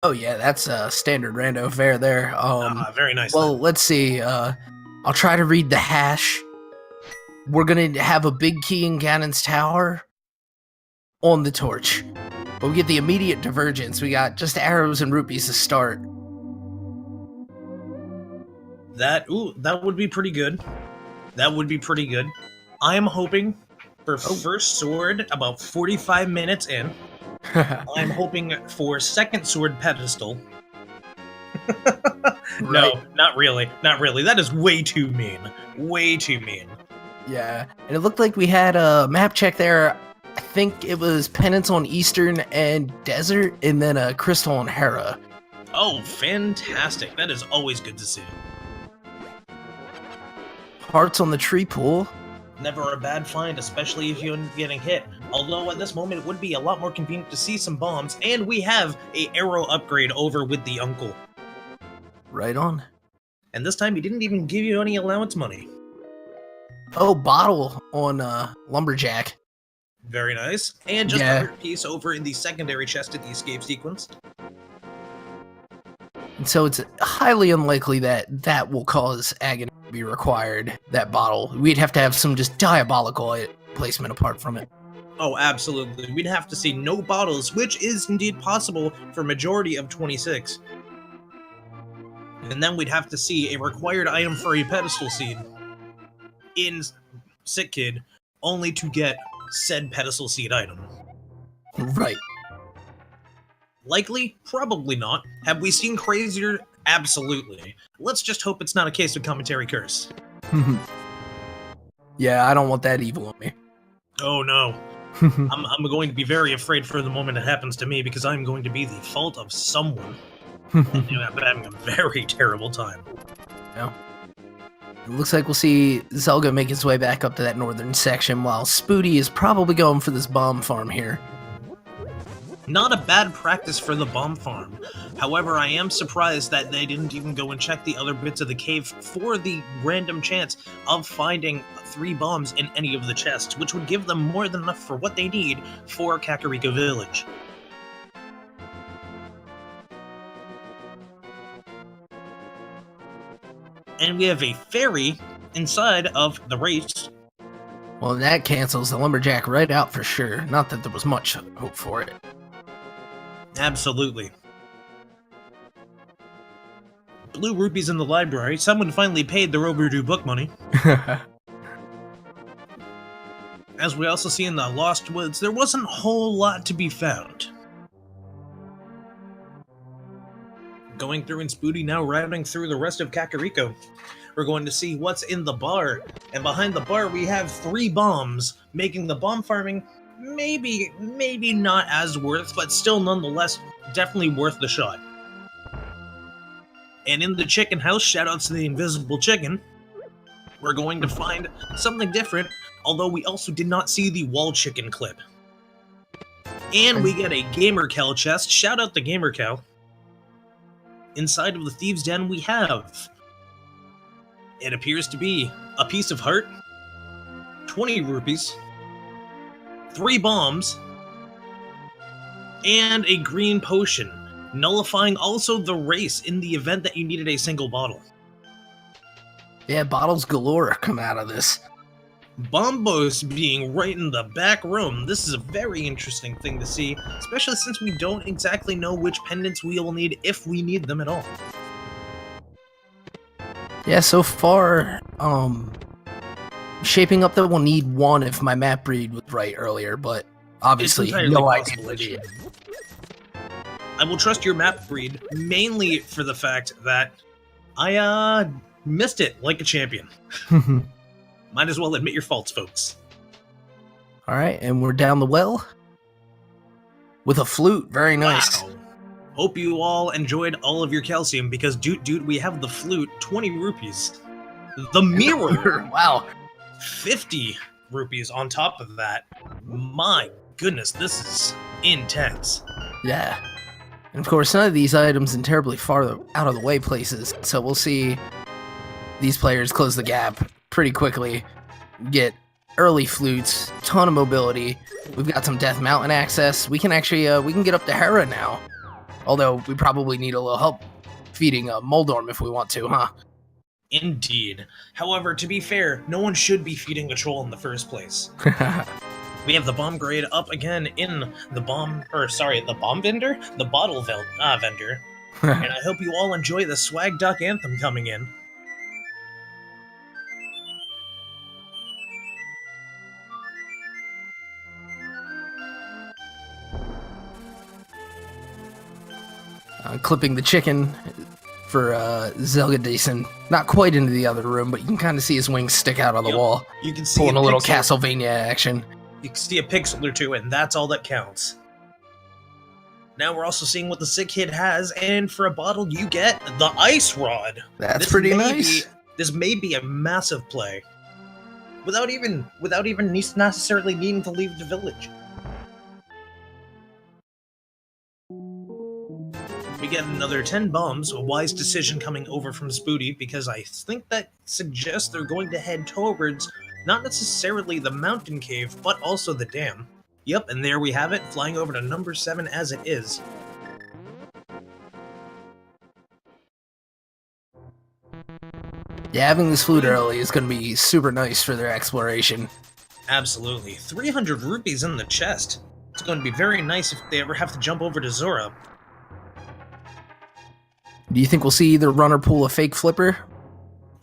Oh yeah, that's a standard rando fare there. Very nice. Well, let's see. I'll try to read the hash. We're gonna have a big key in Ganon's tower on the torch, but we get the immediate divergence. We got just arrows and rupees to start. That would be pretty good. That would be pretty good. I am hoping for first sword about 45 minutes in. I'm hoping for second sword pedestal. No, not really. Not really. That is way too mean. Way too mean. Yeah, and it looked like we had a map check there. I think it was Penance on Eastern and Desert, and then a Crystal on Hera. Oh, fantastic. That is always good to see. Hearts on the tree pool. Never a bad find, especially if you end up getting hit. Although at this moment it would be a lot more convenient to see some bombs, and we have a arrow upgrade over with the uncle. Right on. And this time he didn't even give you any allowance money. Oh, bottle on Lumberjack. Very nice. And just a hurt piece over in the secondary chest at the escape sequence. And so it's highly unlikely that that will cause agony to be required, that bottle. We'd have to have some just diabolical placement apart from it. Oh, absolutely. We'd have to see no bottles, which is indeed possible for majority of 26. And then we'd have to see a required item for a pedestal seed in Sick Kid, only to get said pedestal seed item. Right. Likely? Probably not. Have we seen crazier? Absolutely. Let's just hope it's not a case of commentary curse. Yeah, I don't want that evil on me. Oh no. I'm going to be very afraid for the moment it happens to me, because I'm going to be the fault of someone. And I'm having a very terrible time. Yeah. It looks like we'll see Zelda make his way back up to that northern section, while Spooty is probably going for this bomb farm here. Not a bad practice for the bomb farm. However, I am surprised that they didn't even go and check the other bits of the cave for the random chance of finding 3 bombs in any of the chests, which would give them more than enough for what they need for Kakariko Village. And we have a ferry inside of the race. Well, that cancels the Lumberjack right out for sure. Not that there was much hope for it. Absolutely. Blue rupees in the library. Someone finally paid their overdue book money. As we also see in the Lost Woods, there wasn't a whole lot to be found. Going through and Spooty now routing through the rest of Kakariko. We're going to see what's in the bar. And behind the bar we have 3 bombs, making the bomb farming maybe not as worth, but still nonetheless definitely worth the shot. And in the chicken house, shoutouts to the invisible chicken, we're going to find something different, although we also did not see the wall chicken clip. And we get a Gamer Cow chest, shout out the Gamer Cow. Inside of the Thieves' Den we have, it appears to be a piece of heart, 20 rupees, 3 bombs, and a green potion, nullifying also the race in the event that you needed a single bottle. Yeah, bottles galore come out of this. Bombos being right in the back room. This is a very interesting thing to see, especially since we don't exactly know which pendants we will need, if we need them at all. Yeah, so far, shaping up that we'll need 1 if my map read was right earlier, but obviously no idea. I will trust your map read, mainly for the fact that I missed it like a champion. Might as well admit your faults, folks. Alright, and we're down the well with a flute. Very nice. Wow. Hope you all enjoyed all of your calcium, because dude, we have the flute, 20 rupees. The mirror, wow, 50 rupees on top of that. My goodness, this is intense. Yeah. And of course, none of these items in terribly far out of the way places, so we'll see these players close the gap pretty quickly, get early flutes, ton of mobility. We've got some Death Mountain access. We can actually we can get up to Hera now. Although we probably need a little help feeding Moldorm if we want to, huh? Indeed. However, to be fair, no one should be feeding the troll in the first place. We have the bomb grade up again in the bomb vendor? The bottle vendor. And I hope you all enjoy the Swag Duck anthem coming in. Clipping the chicken for zelgadissan. Not quite into the other room, but you can kind of see his wings stick out on the wall. You can see pulling a little Castlevania action. You can see a pixel or two, and that's all that counts. Now we're also seeing what the sick kid has, and for a bottle you get the ice rod. That's pretty nice. This may be a massive play, without even necessarily needing to leave the village. We get another 10 bombs, a wise decision coming over from Spooty, because I think that suggests they're going to head towards not necessarily the mountain cave, but also the dam. Yep, and there we have it, flying over to number 7 as it is. Yeah, having this flute early is going to be super nice for their exploration. Absolutely. 300 rupees in the chest. It's going to be very nice if they ever have to jump over to Zora. Do you think we'll see either run or pull a fake flipper?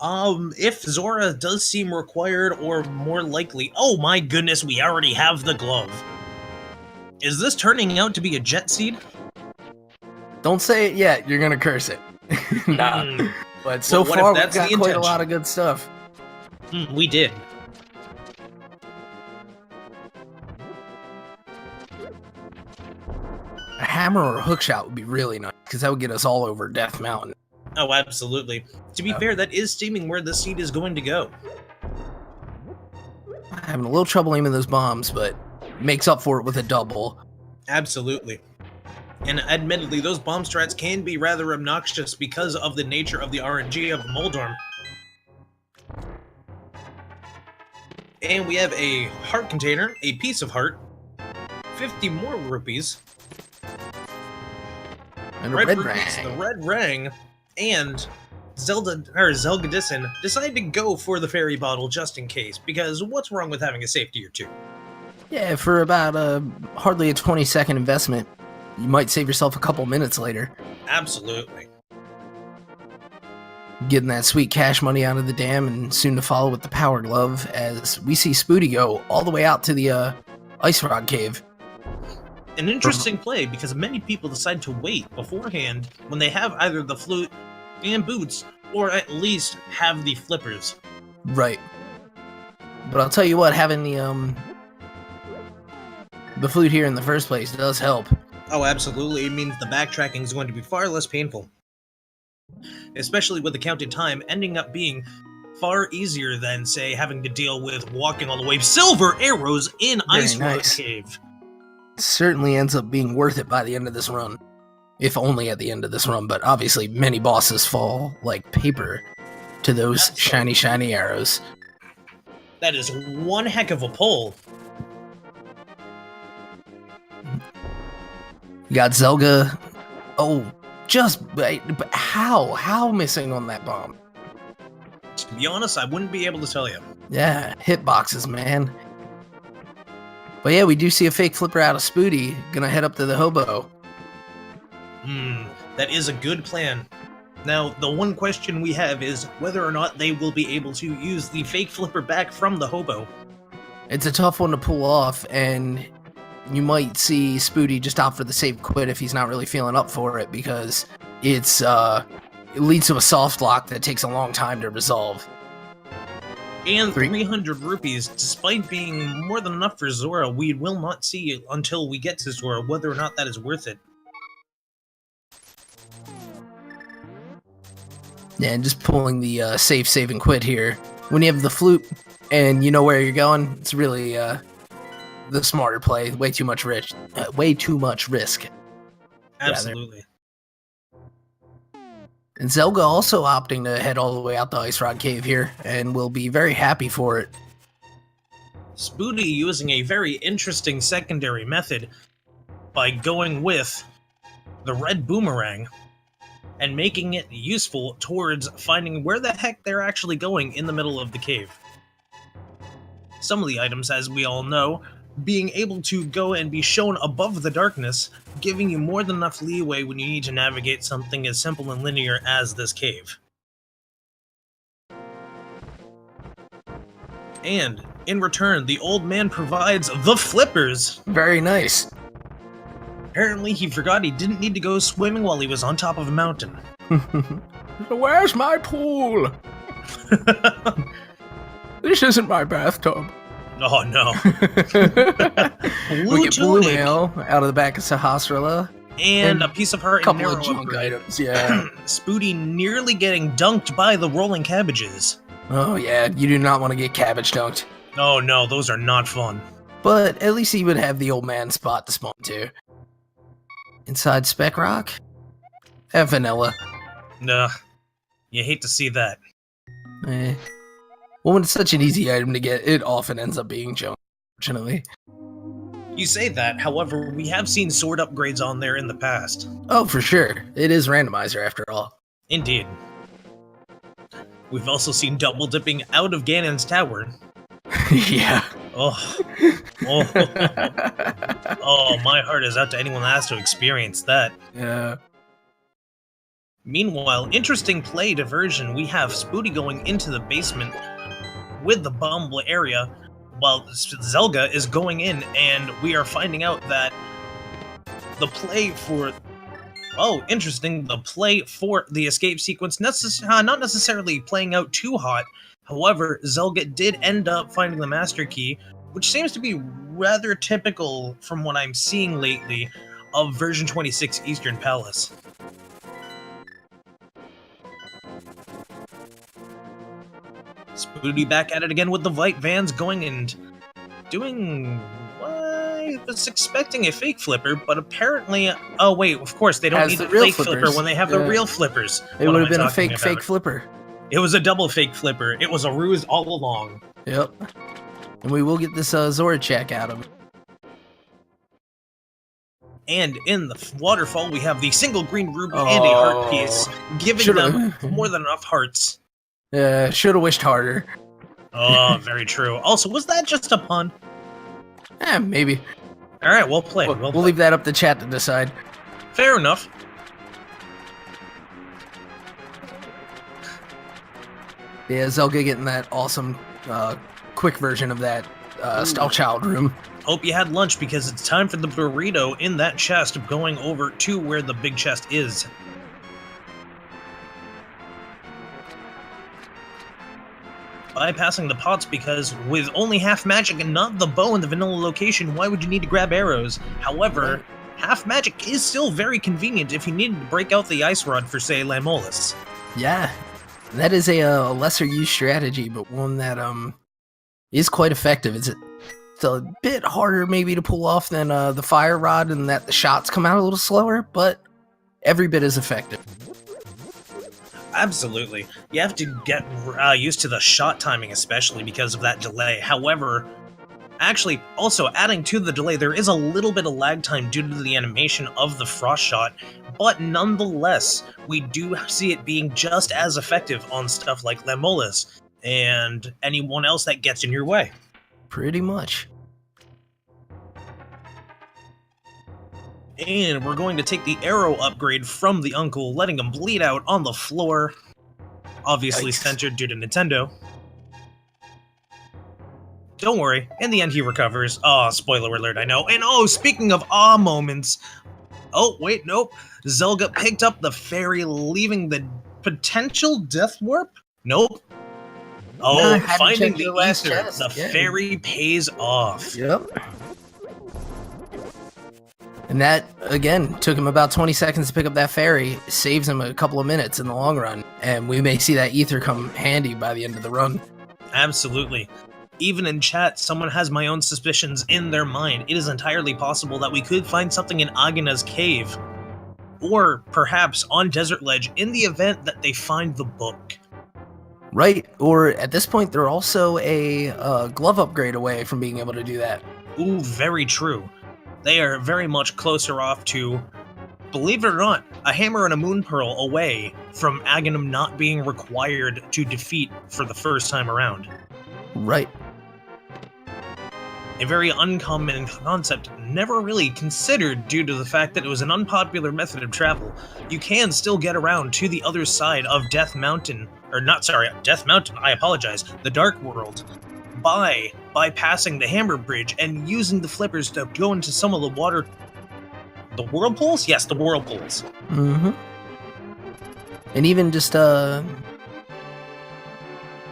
If Zora does seem required, or more likely... Oh my goodness, we already have the glove. Is this turning out to be a jet seed? Don't say it yet, you're gonna curse it. Nah. But so far, we've got quite a lot of good stuff. We did. A hammer or a hookshot would be really nice, because that would get us all over Death Mountain. Oh, absolutely. To be fair, that is seeming where the seed is going to go. I'm having a little trouble aiming those bombs, but makes up for it with a double. Absolutely. And admittedly, those bomb strats can be rather obnoxious because of the nature of the RNG of Moldorm. And we have a heart container, a piece of heart, 50 more rupees, and a red rupees, ring. the red ring, and zelgadissan decided to go for the fairy bottle just in case, because what's wrong with having a safety or two? Yeah, for about hardly a 20-second investment, you might save yourself a couple minutes later. Absolutely. Getting that sweet cash money out of the dam, and soon to follow with the power glove, as we see Spooty go all the way out to the Ice Rock Cave. An interesting play, because many people decide to wait beforehand when they have either the flute and boots, or at least have the flippers. Right. But I'll tell you what, having the flute here in the first place does help. Oh, absolutely. It means the backtracking is going to be far less painful. Especially with the counted time ending up being far easier than, say, having to deal with walking all the way silver arrows in Ice Rock Cave. Certainly ends up being worth it by the end of this run. If only at the end of this run, but obviously many bosses fall like paper to those shiny arrows. That is one heck of a pull. You got Zelda. Oh, but how missing on that bomb? To be honest, I wouldn't be able to tell you. Yeah, hitboxes, man. But yeah, we do see a fake flipper out of Spooty. Gonna head up to the hobo. That is a good plan. Now, the one question we have is whether or not they will be able to use the fake flipper back from the hobo. It's a tough one to pull off, and you might see Spooty just opt for the save quit if he's not really feeling up for it, because it leads to a soft lock that takes a long time to resolve. And 300 rupees, despite being more than enough for Zora, we will not see until we get to Zora whether or not that is worth it. Yeah, and just pulling the save and quit here. When you have the flute and you know where you're going, it's really the smarter play. Way too much risk. Absolutely. Rather. And Zelda also opting to head all the way out the Ice Rock Cave here, and will be very happy for it. Spooty using a very interesting secondary method by going with the red boomerang and making it useful towards finding where the heck they're actually going in the middle of the cave. Some of the items, as we all know, being able to go and be shown above the darkness, giving you more than enough leeway when you need to navigate something as simple and linear as this cave. And, in return, the old man provides the flippers! Very nice. Apparently he forgot he didn't need to go swimming while he was on top of a mountain. Where's my pool? This isn't my bathtub. Oh no. We get blue mail out of the back of Sahasrara. And a piece of heart A couple and of arrow junk upgrade. items, yeah. Spooty nearly getting dunked by the rolling cabbages. Oh yeah, you do not want to get cabbage dunked. Oh no, those are not fun. But at least he would have the old man spot to spawn to. Inside Spec Rock? Vanilla. Nah, you hate to see that. Eh. Well, when it's such an easy item to get, it often ends up being junk, unfortunately. You say that, however, we have seen sword upgrades on there in the past. Oh, for sure. It is Randomizer, after all. Indeed. We've also seen double dipping out of Ganon's tower. Yeah. Oh. Oh. Oh, my heart is out to anyone that has to experience that. Yeah. Meanwhile, interesting play diversion, we have Spooty going into the basement with the bomb area, while Zelda is going in, and we are finding out that the play for... Oh, interesting, the play for the escape sequence, not necessarily playing out too hot. However, Zelda did end up finding the master key, which seems to be rather typical from what I'm seeing lately of version 26 Eastern Palace. Spooty back at it again with the Vite Vans going and doing... I was expecting a fake flipper, but apparently... Oh wait, of course, they don't Has need the the real fake flippers. flipper when they have the Yeah. real flippers. It What would am have been I a talking fake about? flipper. It was a double fake flipper. It was a ruse all along. Yep. And we will get this Zora check out of it. And in the waterfall, we have the single green ruby and a heart piece, giving them more than enough hearts. Yeah, should have wished harder. Oh, very true. Also, was that just a pun? Maybe. Alright, well played. We'll leave that up to chat to decide. Fair enough. Yeah, Zelda getting that awesome quick version of that Style Child room. Hope you had lunch because it's time for the burrito in that chest going over to where the big chest is. Bypassing the pots because with only half magic and not the bow in the vanilla location, why would you need to grab arrows? However, half magic is still very convenient if you needed to break out the ice rod for, say, Lamolis. Yeah, that is a lesser used strategy, but one that is quite effective. It's a bit harder maybe to pull off than the fire rod, and that the shots come out a little slower, but every bit as effective. Absolutely. You have to get used to the shot timing, especially because of that delay. However, actually, also adding to the delay, there is a little bit of lag time due to the animation of the frost shot, but nonetheless, we do see it being just as effective on stuff like Lamolis and anyone else that gets in your way. Pretty much. And we're going to take the arrow upgrade from the uncle, letting him bleed out on the floor. Obviously Yikes. censored due to Nintendo. Don't worry, in the end he recovers. Oh, spoiler alert, I know. And oh, speaking of awe moments. Oh, wait, nope. Zelda picked up the fairy, leaving the potential death warp? Nope. Oh, Yeah, I hadn't finding checked the your last ether. chest, The yeah. fairy pays off. Yep. And that, again, took him about 20 seconds to pick up that fairy. Saves him a couple of minutes in the long run. And we may see that ether come handy by the end of the run. Absolutely. Even in chat, someone has my own suspicions in their mind. It is entirely possible that we could find something in Agana's cave. Or perhaps on Desert Ledge in the event that they find the book. Right, or at this point, they're also a glove upgrade away from being able to do that. Ooh, very true. They are very much closer off to believe it or not, a hammer and a moon pearl away from Aghanim not being required to defeat for the first time around. Right. A very uncommon concept, never really considered due to the fact that it was an unpopular method of travel. You can still get around to the other side of Death Mountain, I apologize, the Dark World, by bypassing the Hammer Bridge and using the flippers to go into some of the water... The whirlpools? Yes, the whirlpools. Mm-hmm. And even just,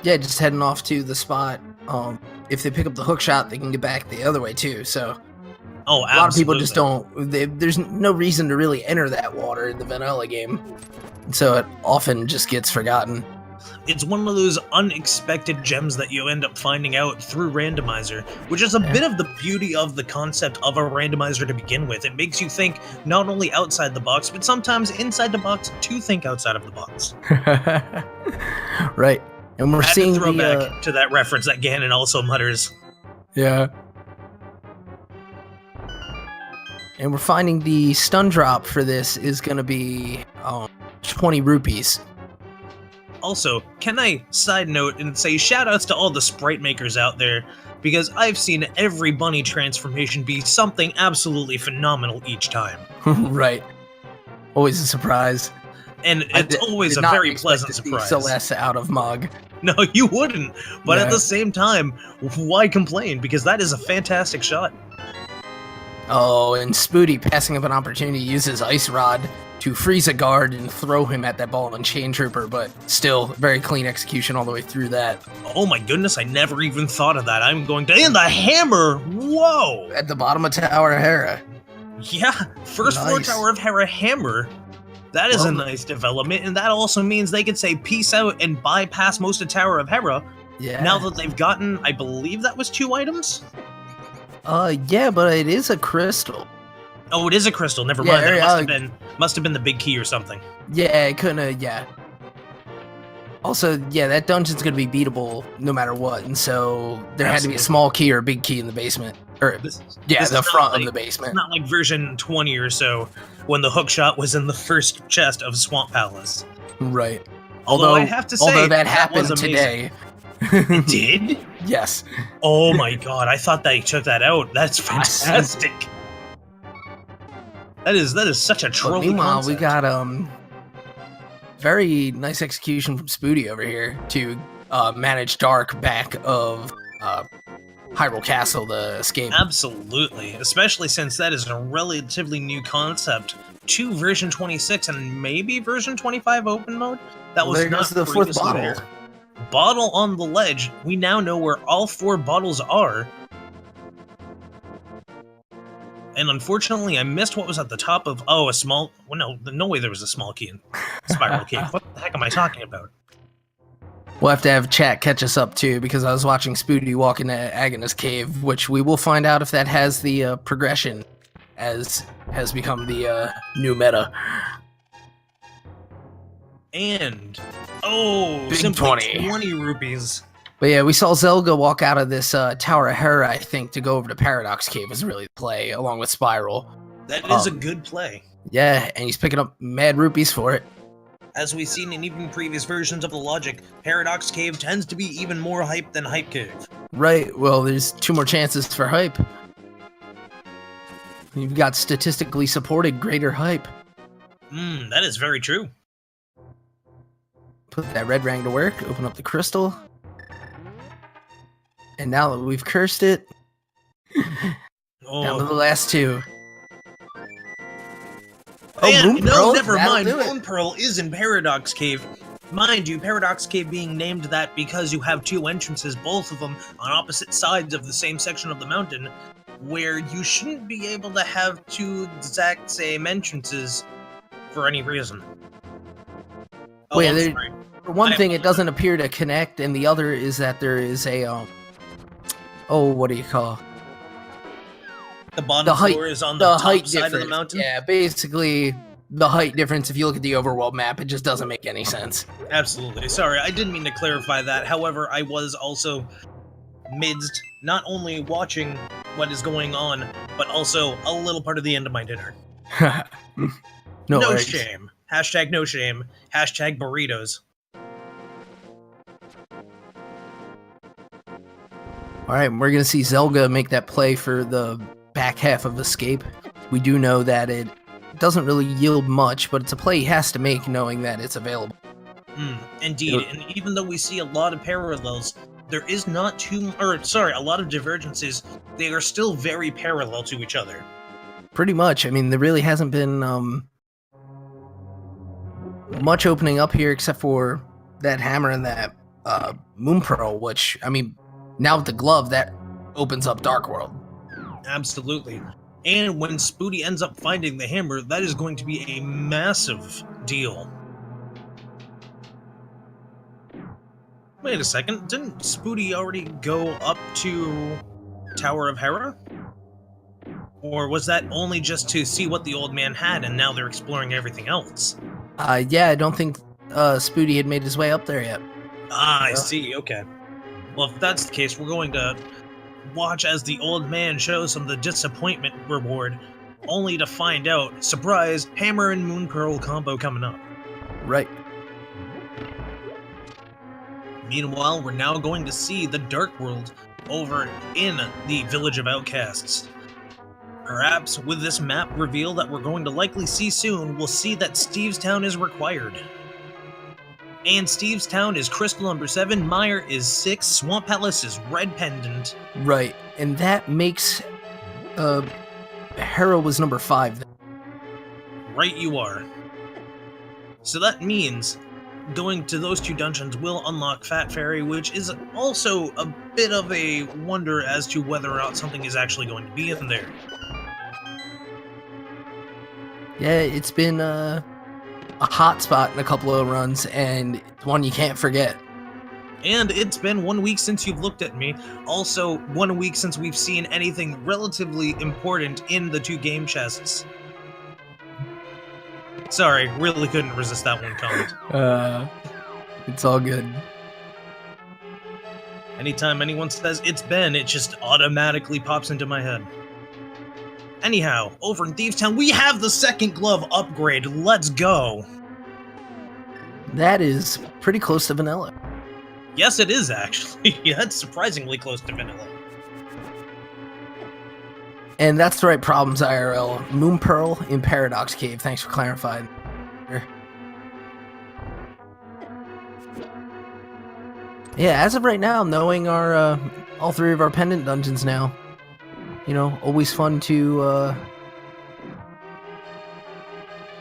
just heading off to the spot, if they pick up the hook shot, they can get back the other way too. So, oh, absolutely. A lot of people just don't. There's no reason to really enter that water in the vanilla game, so it often just gets forgotten. It's one of those unexpected gems that you end up finding out through Randomizer, which is a bit of the beauty of the concept of a randomizer to begin with. It makes you think not only outside the box, but sometimes inside the box to think outside of the box. Right. And we're seeing to throw back to that reference that Ganon also mutters. Yeah. And we're finding the stun drop for this is going to be 20 rupees. Also, can I side note and say shoutouts to all the sprite makers out there, because I've seen every bunny transformation be something absolutely phenomenal each time. Right. Always a surprise. And it's always a very pleasant surprise. Celeste out of Mog. No, you wouldn't. But at the same time, why complain? Because that is a fantastic shot. Oh, and Spooty passing up an opportunity to use his Ice Rod to freeze a guard and throw him at that ball and Chain Trooper, but still, very clean execution all the way through that. Oh my goodness, I never even thought of that. I'm going to... And the hammer! Whoa! At the bottom of Tower of Hera. Yeah, first floor Tower of Hera hammer. That is a nice development, and that also means they could say peace out and bypass most of Tower of Hera. Yeah. Now that they've gotten, I believe that was 2 items? Yeah, but it is a crystal. Oh, it is a crystal. Never mind. That must have been the big key or something. Yeah, it couldn't have, yeah. Also, yeah, that dungeon's going to be beatable no matter what, and so there had to be a small key or a big key in the basement. Or, the front of the basement. It's not like version 20 or so, when the hookshot was in the first chest of Swamp Palace. Right. Although I have to say, that happened today. It did? Yes. Oh my god, I thought they took that out. That's fantastic. That is such a trophy. Meanwhile, concept. we got very nice execution from Spooty over here to manage Dark back of Hyrule Castle to escape. Absolutely, especially since that is a relatively new concept to version 26 and maybe version 25 open mode. That was not the fourth bottle. There. Bottle on the ledge. We now know where all 4 bottles are. And unfortunately, I missed what was at the top of... Oh, a small... Well, no way there was a small key in Spiral Cave. What the heck am I talking about? We'll have to have chat catch us up, too, because I was watching Spooty walk into Aghanis Cave, which we will find out if that has the progression, as has become the new meta. And... Oh, big simply 20 rupees. But yeah, we saw Zelda walk out of this Tower of Hera, I think, to go over to Paradox Cave is really the play, along with Spiral. That is a good play. Yeah, and he's picking up mad rupees for it. As we've seen in even previous versions of the logic, Paradox Cave tends to be even more hype than Hype Cave. Right, well, there's 2 more chances for hype. You've got statistically supported greater hype. That is very true. Put that red rang to work, open up the crystal. And now that we've cursed it, down to the last 2. Never mind. Moon Pearl is in Paradox Cave. Mind you, Paradox Cave being named that because you have 2 entrances, both of them on opposite sides of the same section of the mountain, where you shouldn't be able to have 2 exact same entrances for any reason. For one thing, it doesn't appear to connect, and the other is that there is a, what do you call? The bottom floor is on the top side of the mountain? Yeah, basically, the height difference, if you look at the overworld map, it just doesn't make any sense. Absolutely. Sorry, I didn't mean to clarify that. However, I was also midst not only watching what is going on, but also a little part of the end of my dinner. No No worries. shame. Hashtag no shame. Hashtag burritos. All right, we're gonna see Zelda make that play for the back half of Escape. We do know that it doesn't really yield much, but it's a play he has to make, knowing that it's available. Indeed, and even though we see a lot of parallels, there is not a lot of divergences. They are still very parallel to each other. Pretty much. I mean, there really hasn't been much opening up here except for that hammer and that moon pearl, which, I mean, now with the glove, that opens up Dark World. Absolutely. And when Spooty ends up finding the hammer, that is going to be a massive deal. Wait a second, didn't Spooty already go up to Tower of Hera? Or was that only just to see what the old man had and now they're exploring everything else? Yeah, I don't think Spooty had made his way up there yet. Ah, I see, okay. Well, if that's the case, we're going to watch as the old man shows him the disappointment reward, only to find out, surprise, hammer and moon pearl combo coming up. Right. Meanwhile, we're now going to see the Dark World over in the Village of Outcasts. Perhaps with this map reveal that we're going to likely see soon, we'll see that Steve's Town is required. And Steve's Town is Crystal number 7, Mire is 6, Swamp Palace is Red Pendant. Right, and that makes Hera was number 5. Right you are. So that means going to those 2 dungeons will unlock Fat Fairy, which is also a bit of a wonder as to whether or not something is actually going to be in there. Yeah, it's been a hot spot in a couple of runs, and it's one you can't forget. And it's been 1 week since you've looked at me. Also, 1 week since we've seen anything relatively important in the 2 game chests. Sorry, really couldn't resist that one comment. It's all good. Anytime anyone says it's Ben, it just automatically pops into my head. Anyhow, over in Thieves Town, we have the second glove upgrade. Let's go. That is pretty close to vanilla. Yes, it is actually. That's surprisingly close to vanilla. And that's the right problems, IRL. Moon Pearl in Paradox Cave. Thanks for clarifying. Yeah, as of right now, knowing our all 3 of our pendant dungeons now, you know, always fun to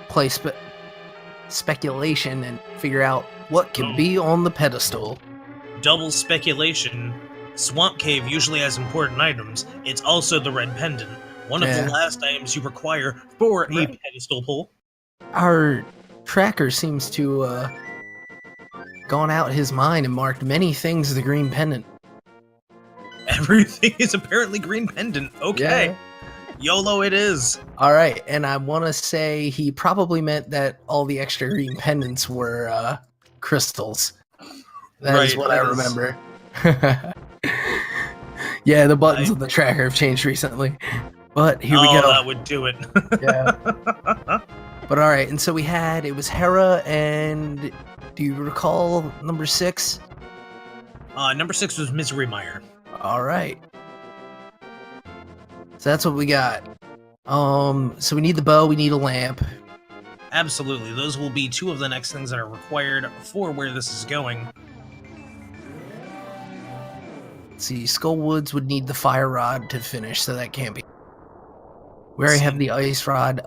play speculation and figure out what can be on the pedestal. Double speculation. Swamp Cave usually has important items. It's also the Red Pendant, one of the last items you require for a pedestal pull. Our tracker seems to gone out his mind and marked many things as the green pendant. Everything is apparently green pendant. Okay. Yeah. YOLO it is. All right, and I want to say he probably meant that all the extra green pendants were crystals. That is what I remember. Yeah, the buttons of the tracker have changed recently. But here we go. That would do it. Yeah. But all right, and so we had, it was Hera, and do you recall number 6? Number 6 was Misery Mire. All right. So that's what we got. So we need the bow, we need a lamp. Absolutely. Those will be 2 of the next things that are required for where this is going. Let's see, Skullwoods would need the fire rod to finish, so that can't be. We already have the ice rod.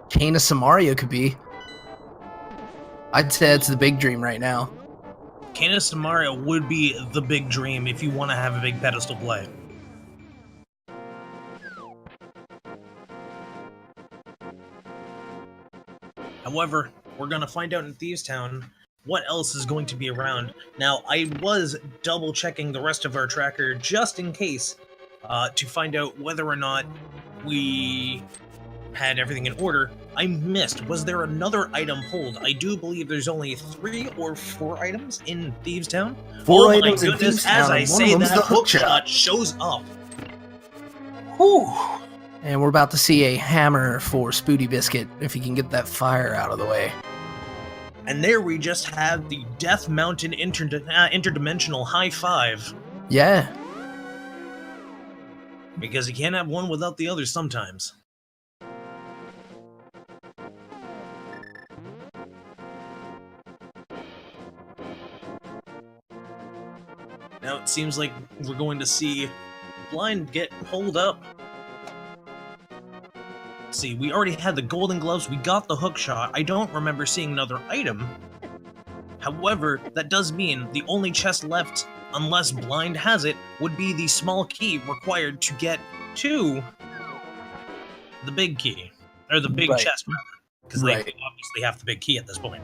Chain of Samaria could be. I'd say it's the big dream right now. Chain of Samaria would be the big dream if you want to have a big pedestal play. However, we're going to find out in Thieves Town what else is going to be around. Now, I was double checking the rest of our tracker just in case to find out whether or not we had everything in order. I missed. Was there another item pulled? I do believe there's only 3 or 4 items in Thieves Town. 4 items in Thieves Town. As I say that, hook shot shows up. Whew. And we're about to see a hammer for SpootyBiscuit, if he can get that fire out of the way. And there we just had the Death Mountain interdimensional high five. Yeah. Because you can't have one without the other sometimes. Now it seems like we're going to see Blind get pulled up. Let's see, we already had the golden gloves, we got the hook shot. I don't remember seeing another item. However, that does mean the only chest left, unless Blind has it, would be the small key required to get to the big key. Or the big chest, rather. Because they obviously have the big key at this point.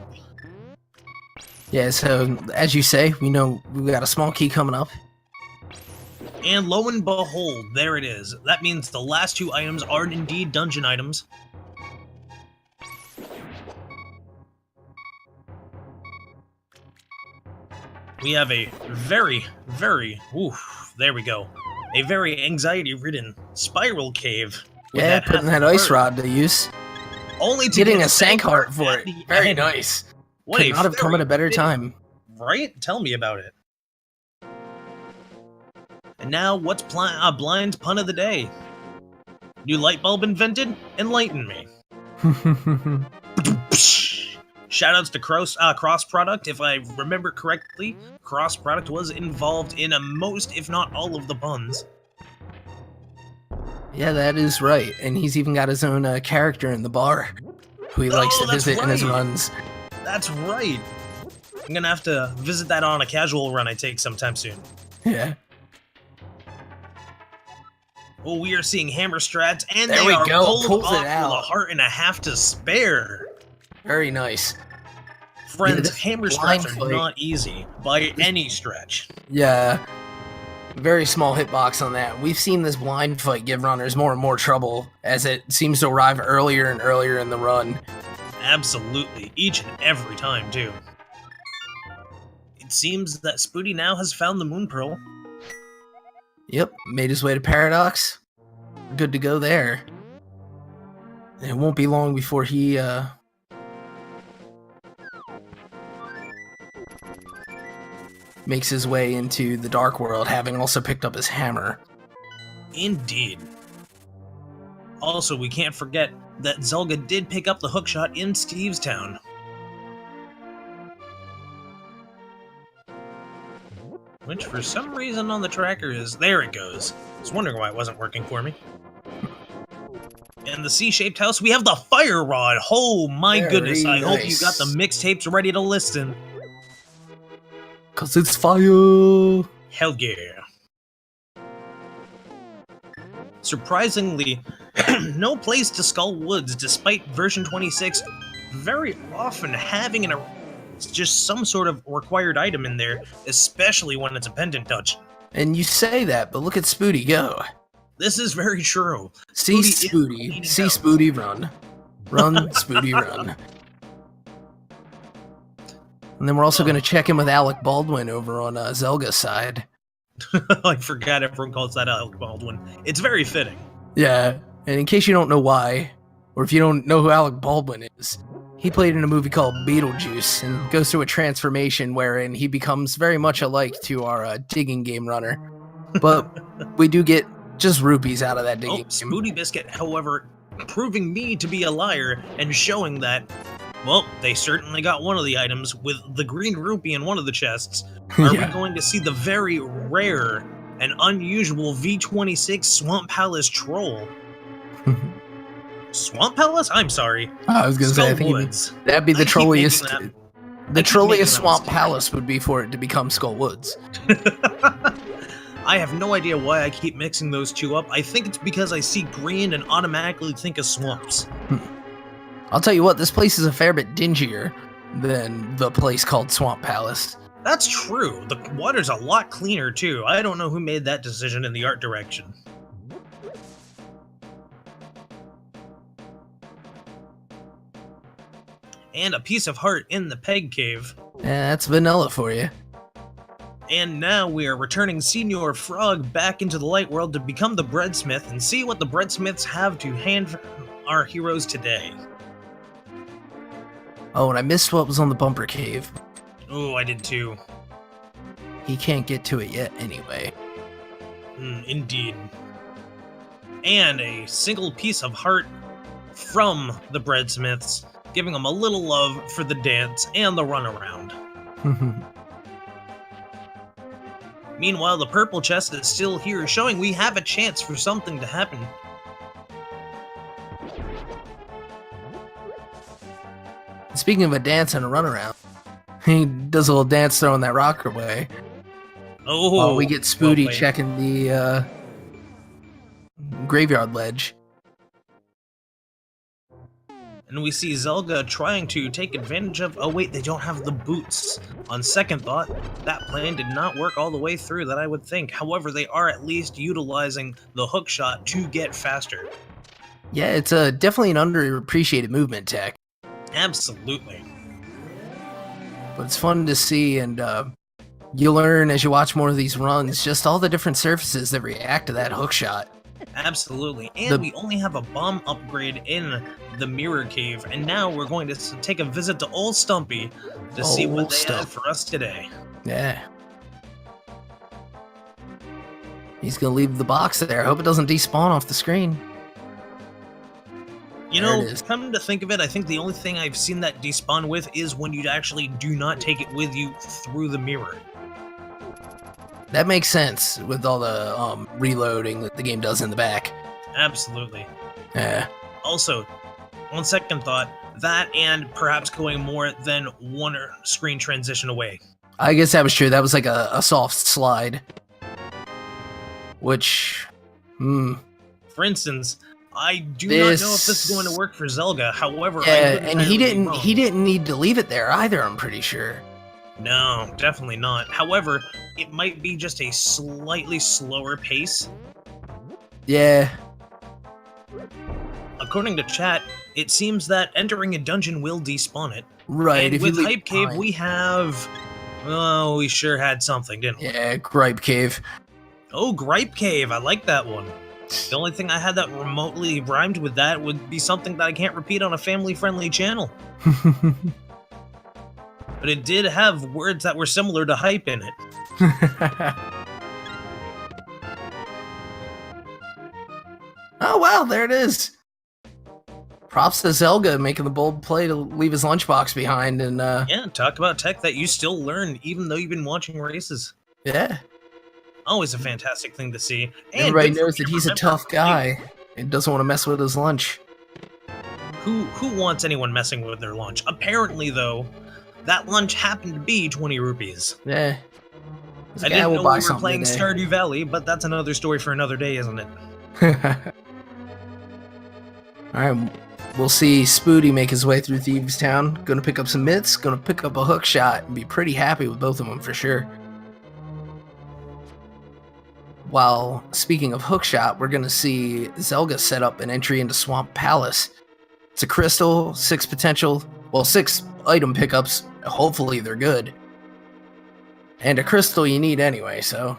Yeah, so as you say, we know we got a small key coming up. And lo and behold, there it is. That means the last two items are indeed dungeon items. We have a very, there we go. A very anxiety-ridden spiral cave. Yeah, putting that ice rod to use. Only to getting a sank heart for it. Very nice. What could not have come at a better time. Right? Tell me about it. And now, what's Blind's pun of the day? New light bulb invented? Enlighten me. Shoutouts to Cross Product. If I remember correctly, Cross Product was involved in most, if not all, of the puns. Yeah, that is right. And he's even got his own character in the bar who he likes to visit in his runs. That's right. I'm gonna have to visit that on a casual run I take sometime soon. Yeah. Well, we are seeing hammer strats, and there they are Pulls off it out. with a heart and a half to spare. Very nice. Friends, hammer strats are not easy by any stretch. Yeah. Very small hitbox on that. We've seen this blind fight give runners more and more trouble as it seems to arrive earlier and earlier in the run. Absolutely. Each and every time, too. It seems that Spooty now has found the Moon Pearl. Yep, made his way to Paradox. Good to go there. It won't be long before he, makes his way into the Dark World, having also picked up his hammer. Indeed. Also, we can't forget that Zelda did pick up the hookshot in Steve's Town. Which, for some reason on the tracker is... There it goes. I was wondering why it wasn't working for me. In the C-shaped house, we have the fire rod. Oh my goodness, I hope you got the mixtapes ready to listen. 'Cause it's fire! Hell yeah. Surprisingly, no place to Skull Woods, despite version 26 very often having just some sort of required item in there, especially when it's a pendant touch. And you say that, but look at Spooty go. This is very true. See Spooty. See Spooty run. Run, Spooty, run. And then we're also going to check in with Alec Baldwin over on Zelga's side. I forgot everyone calls that Alec Baldwin. It's very fitting. Yeah, and in case you don't know why, or if you don't know who Alec Baldwin is, he played in a movie called Beetlejuice and goes through a transformation wherein he becomes very much alike to our digging game runner. But we do get just rupees out of that digging game. SpootyBiscuit, however, proving me to be a liar and showing that, well, they certainly got one of the items with the green rupee in one of the chests. Are we going to see the very rare and unusual V26 Swamp Palace Troll? Swamp Palace? I'm sorry. I was going to say, I think that'd be the trolliest. The trolliest Swamp Palace would be for it to become Skull Woods. I have no idea why I keep mixing those two up. I think it's because I see green and automatically think of swamps. I'll tell you what, this place is a fair bit dingier than the place called Swamp Palace. That's true. The water's a lot cleaner, too. I don't know who made that decision in the art direction. And a piece of heart in the peg cave. Yeah, that's vanilla for you. And now we are returning Senior Frog back into the light world to become the breadsmith and see what the breadsmiths have to hand our heroes today. Oh, and I missed what was on the bumper cave. Oh, I did too. He can't get to it yet anyway. Indeed. And a single piece of heart from the breadsmiths, giving them a little love for the dance and the runaround. Meanwhile, the purple chest is still here, showing we have a chance for something to happen. Speaking of a dance and a runaround, he does a little dance throwing that rock away. Oh, we get Spooty checking the graveyard ledge. And we see Zelda trying to take advantage of... Oh wait, they don't have the boots. On second thought, that plan did not work all the way through that I would think. However, they are at least utilizing the hook shot to get faster. Yeah, it's definitely an underappreciated movement tech. Absolutely. But it's fun to see, and you learn as you watch more of these runs just all the different surfaces that react to that hook shot. Absolutely. And we only have a bomb upgrade in the mirror cave, and now we're going to take a visit to Old Stumpy to see what they have for us today. Yeah. He's gonna leave the box there. I hope it doesn't despawn off the screen. You know, come to think of it, I think the only thing I've seen that despawn with is when you actually do not take it with you through the mirror. That makes sense with all the reloading that the game does in the back. Absolutely. Yeah. Also, on second thought, that and perhaps going more than one screen transition away. I guess that was true. That was like a soft slide. Which, For instance, I do not know if this is going to work for Zelda. However, yeah, and he didn't need to leave it there either, I'm pretty sure. No, definitely not. However, it might be just a slightly slower pace. Yeah. According to chat, it seems that entering a dungeon will despawn it. Right. And with Hype Cave, we have... Oh, we sure had something, didn't we? Yeah, Gripe Cave. Oh, Gripe Cave. I like that one. The only thing I had that remotely rhymed with that would be something that I can't repeat on a family-friendly channel. But it did have words that were similar to hype in it. Oh, wow, there it is. Props to Zelda making the bold play to leave his lunchbox behind. And yeah, talk about tech that you still learn even though you've been watching races. Yeah. Always a fantastic thing to see. And everybody knows that he's a tough guy and doesn't want to mess with his lunch. Who wants anyone messing with their lunch? Apparently, though, that lunch happened to be 20 rupees. Yeah. I didn't know we were playing Stardew Valley, but that's another story for another day, isn't it? Alright, we'll see Spooty make his way through Thieves Town. Gonna pick up some mitts, gonna pick up a hook shot, and be pretty happy with both of them for sure. While, speaking of hookshot, we're going to see Zelda set up an entry into Swamp Palace. It's a crystal, 6 potential, well, 6 item pickups. Hopefully they're good. And a crystal you need anyway, so...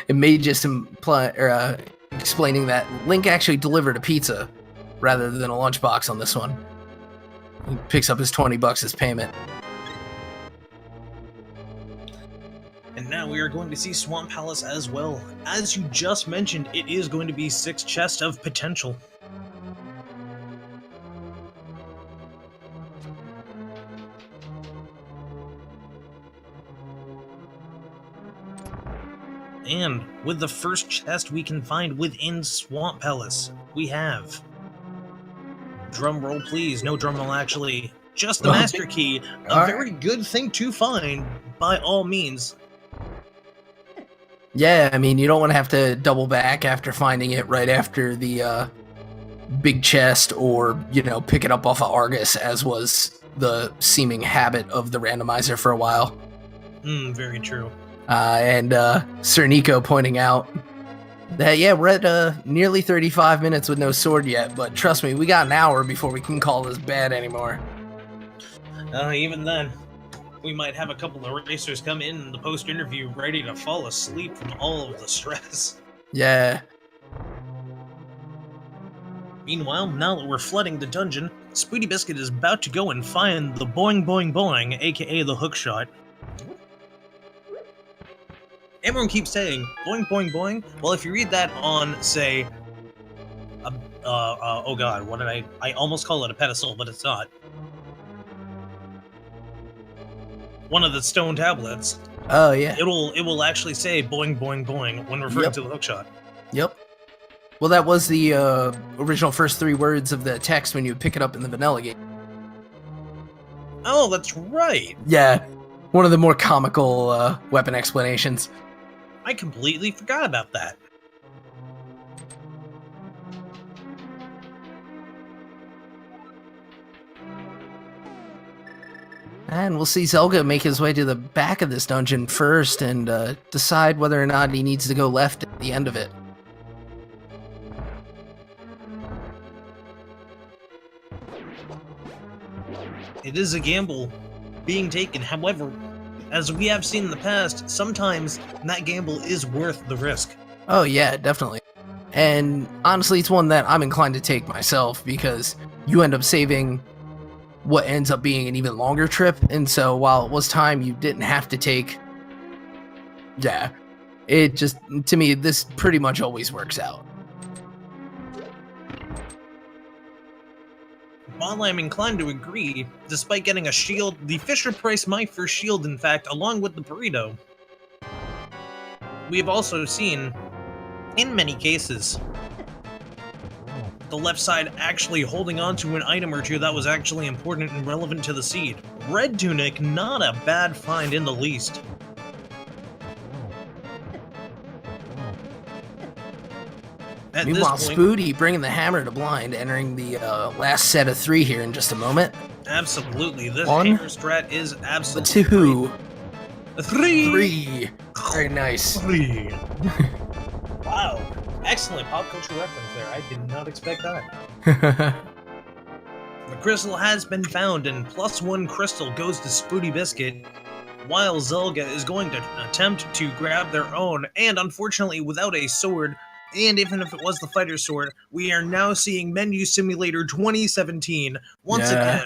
it may just imply, explaining that Link actually delivered a pizza rather than a lunchbox on this one. He picks up his $20 as payment. And now we are going to see Swamp Palace as well. As you just mentioned, it is going to be 6 chests of potential. And with the first chest we can find within Swamp Palace, we have... Drum roll, please. No drum roll, actually. Just the Master Key. A very good thing to find, by all means. Yeah, I mean, you don't want to have to double back after finding it right after the big chest or, you know, pick it up off of Argus, as was the seeming habit of the randomizer for a while. Very true. And Sir Nico pointing out that, yeah, we're at nearly 35 minutes with no sword yet, but trust me, we got an hour before we can call this bad anymore. Even then. We might have a couple of racers come in the post-interview ready to fall asleep from all of the stress. Yeah. Meanwhile, now that we're flooding the dungeon, SpootyBiscuit is about to go and find the boing boing boing, aka the hookshot. Everyone keeps saying boing boing boing. Well, if you read that on, say, oh god, what did I almost call it a pedestal, but it's not. One of the stone tablets. Oh yeah. It will actually say boing boing boing when referring to the hookshot. Yep. Well, that was the original first 3 words of the text when you pick it up in the vanilla game. Oh, that's right. Yeah. One of the more comical weapon explanations. I completely forgot about that. And we'll see Zelda make his way to the back of this dungeon first and decide whether or not he needs to go left at the end of it. It is a gamble being taken. However, as we have seen in the past, sometimes that gamble is worth the risk. Oh yeah, definitely. And honestly, it's one that I'm inclined to take myself because you end up saving what ends up being an even longer trip. And so while it was time you didn't have to take, yeah, it just, to me, this pretty much always works out. While I'm inclined to agree, despite getting a shield, the Fisher priced my first shield, in fact, along with the burrito. We have also seen, in many cases, the left side actually holding on to an item or two that was actually important and relevant to the seed. Red Tunic, not a bad find in the least. At Meanwhile, this point, Spooty bringing the hammer to blind, entering the last set of 3 here in just a moment. absolutely, this 1, hammer strat is absolutely 2, great. 3! 3. Very nice. 3. Wow. Excellent pop culture reference there. I did not expect that. The crystal has been found, and +1 crystal goes to SpootyBiscuit, while Zelda is going to attempt to grab their own, and unfortunately without a sword, and even if it was the fighter's sword, we are now seeing Menu Simulator 2017 once again.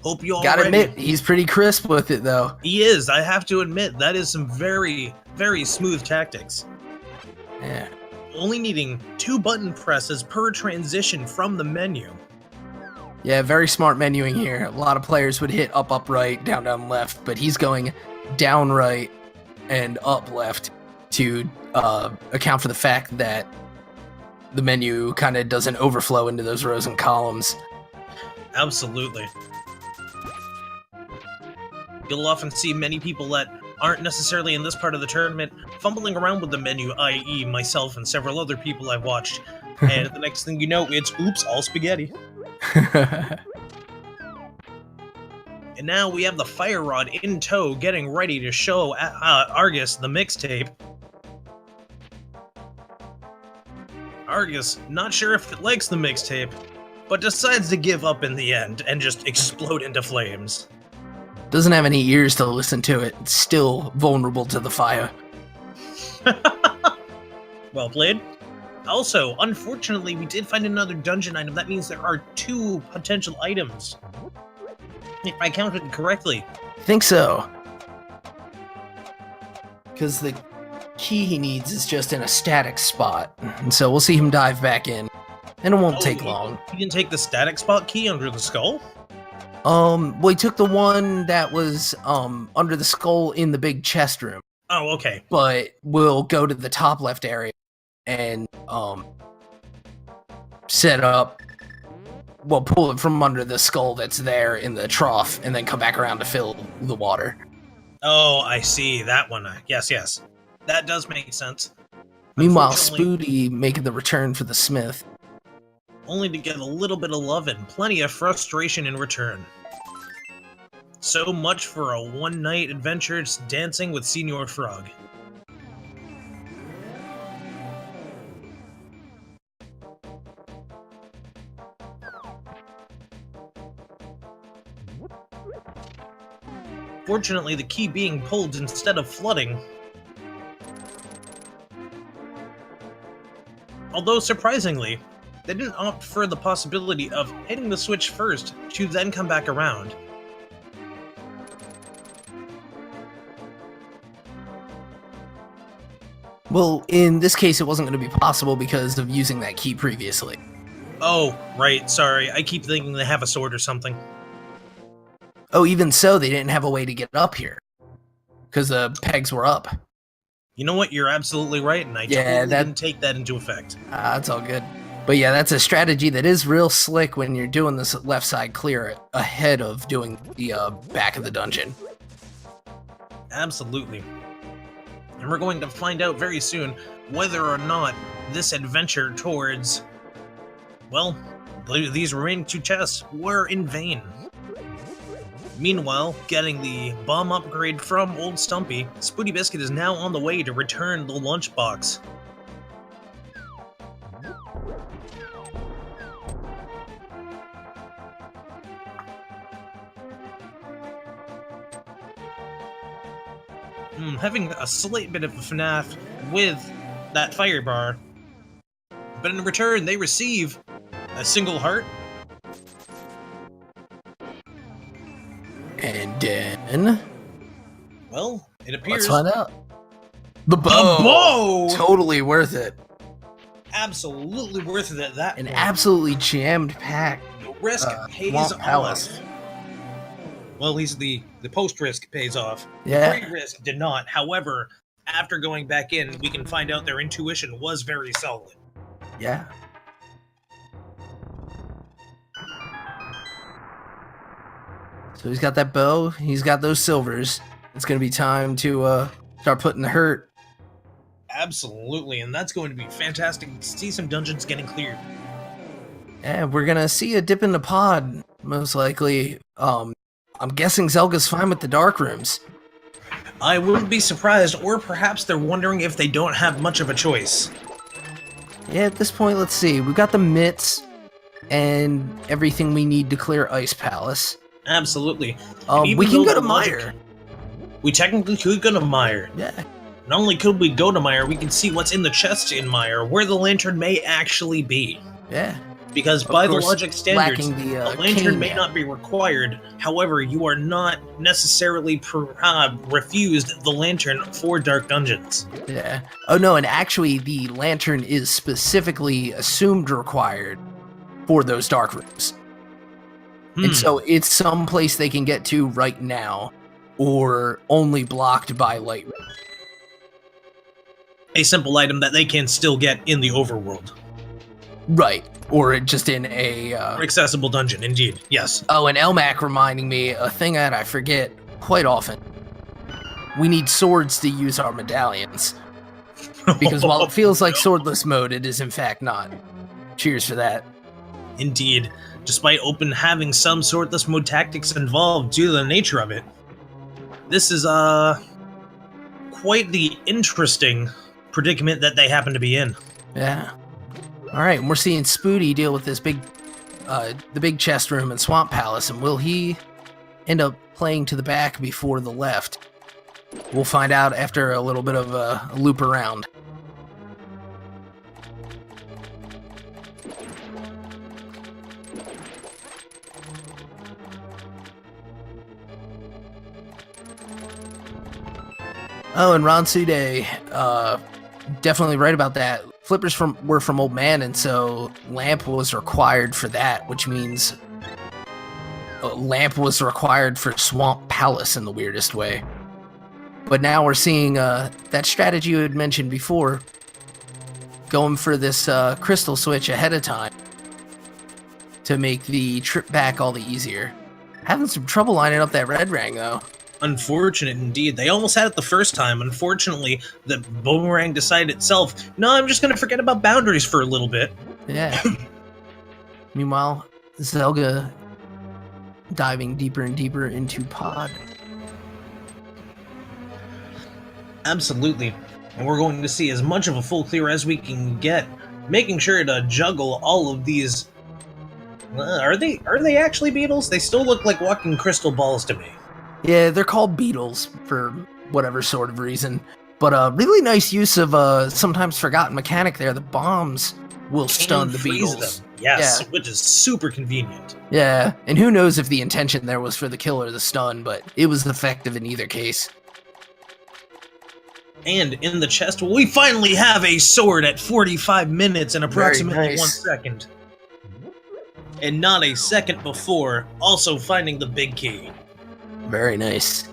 Hope you all Gotta ready. admit, he's pretty crisp with it, though. He is, I have to admit, that is some very, very smooth tactics. Yeah. Only needing 2 button presses per transition from the menu. Yeah, very smart menuing here. A lot of players would hit up, right, down, left, but he's going down, right, and up, left to account for the fact that the menu kind of doesn't overflow into those rows and columns. Absolutely. You'll often see many people that aren't necessarily in this part of the tournament fumbling around with the menu, i.e. myself and several other people I've watched, and the next thing you know, it's oops, all spaghetti. And now we have the fire rod in tow, getting ready to show Argus the mixtape. Argus, not sure if it likes the mixtape, but decides to give up in the end and just explode into flames. Doesn't have any ears to listen to it. It's still vulnerable to the fire. Well played. Also, unfortunately, we did find another dungeon item. That means there are 2 potential items. If I counted correctly. I think so. Because the key he needs is just in a static spot. And so we'll see him dive back in. And it won't take long. He didn't take the static spot key under the skull? Well, he took the one that was under the skull in the big chest room. Oh, okay. But we'll go to the top left area and set up, well, pull it from under the skull that's there in the trough and then come back around to fill the water. Oh, I see. That one. Yes, yes. That does make sense. Meanwhile, Unfortunately, Spooty making the return for the smith. only to get a little bit of love and plenty of frustration in return. So much for a one-night adventure dancing with Senior Frog. Fortunately, the key being pulled instead of flooding. Although, surprisingly, they didn't opt for the possibility of hitting the switch first to then come back around. Well, in this case, it wasn't going to be possible because of using that key previously. Oh, right, sorry. I keep thinking they have a sword or something. Oh, even so, they didn't have a way to get up here because the pegs were up. You know what? You're absolutely right, and I totally didn't take that into effect. That's all good. But yeah, that's a strategy that is real slick when you're doing this left side clear ahead of doing the back of the dungeon. Absolutely. And we're going to find out very soon whether or not this adventure towards, well, these remaining 2 chests were in vain. Meanwhile, getting the bomb upgrade from Old Stumpy, SpootyBiscuit is now on the way to return the lunchbox. Having a slight bit of a FNAF with that fire bar, but in return they receive a single heart. And then, well, it appears. Let's find out. The bow! The bow! Totally worth it. Absolutely worth it at that An point. absolutely jammed-packed The risk pays Swamp off. Palace. Well, he's the post-risk pays off. Yeah. The pre-risk did not. However, after going back in, we can find out their intuition was very solid. Yeah. So he's got that bow, he's got those silvers. It's going to be time to start putting the hurt. Absolutely, and that's going to be fantastic to see some dungeons getting cleared. Yeah, we're going to see a dip in the pod, most likely. I'm guessing Zelga's fine with the dark rooms. I wouldn't be surprised, or perhaps they're wondering if they don't have much of a choice. Yeah, at this point, let's see. We've got the mitts and everything we need to clear Ice Palace. Absolutely. We can go to Meyer. We technically could go to Meyer. Yeah. Not only could we go to Meyer, we can see what's in the chest in Meyer, where the lantern may actually be. Yeah. Because by the logic standards, the a lantern may not be required. However, you are not necessarily refused the lantern for dark dungeons. Yeah. Oh no, and actually the lantern is specifically assumed required for those dark rooms. And so it's some place they can get to right now, or only blocked by light. A simple item that they can still get in the overworld. Right. Or just in a... accessible dungeon, indeed. Yes. Oh, and Elmac reminding me, a thing that I forget quite often. We need swords to use our medallions. Because while it feels like swordless mode, it is in fact not. Cheers for that. Indeed. Despite Open having some swordless mode tactics involved due to the nature of it, this is quite the interesting predicament that they happen to be in. Yeah. Alright, and we're seeing Spooty deal with this the big chest room in Swamp Palace, and will he end up playing to the back before the left? We'll find out after a little bit of a loop around. Oh, and Ransude, definitely right about that. Flippers were from Old Man, and so Lamp was required for that, which means Lamp was required for Swamp Palace in the weirdest way. But now we're seeing that strategy you had mentioned before, going for this crystal switch ahead of time to make the trip back all the easier. Having some trouble lining up that red rang, though. Unfortunate indeed. They almost had it the first time. Unfortunately, the boomerang decided itself, no, I'm just going to forget about boundaries for a little bit. Yeah. Meanwhile, Zelda diving deeper and deeper into pod. Absolutely. And we're going to see as much of a full clear as we can get, making sure to juggle all of these. Are they actually beetles? They still look like walking crystal balls to me. Yeah, they're called beetles for whatever sort of reason. But really nice use of a sometimes forgotten mechanic there. The bombs will stun the freeze beetles. them. Yes, Yeah. which is super convenient. Yeah, and who knows if the intention there was for the kill or the stun, but it was effective in either case. And in the chest, we finally have a sword at 45 minutes and approximately nice. 1 second. And not a second before, also finding the big key. Very nice.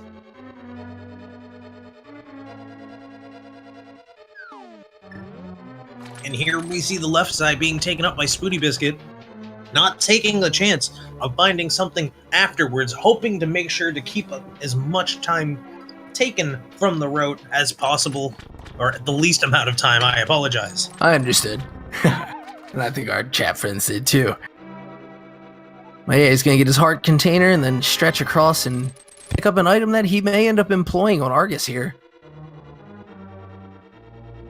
And here we see the left side being taken up by SpootyBiscuit, not taking the chance of finding something afterwards, hoping to make sure to keep as much time taken from the route as possible, or the least amount of time. I apologize. I understood. And I think our chat friends did too. But yeah, he's gonna get his heart container and then stretch across and pick up an item that he may end up employing on Argus here.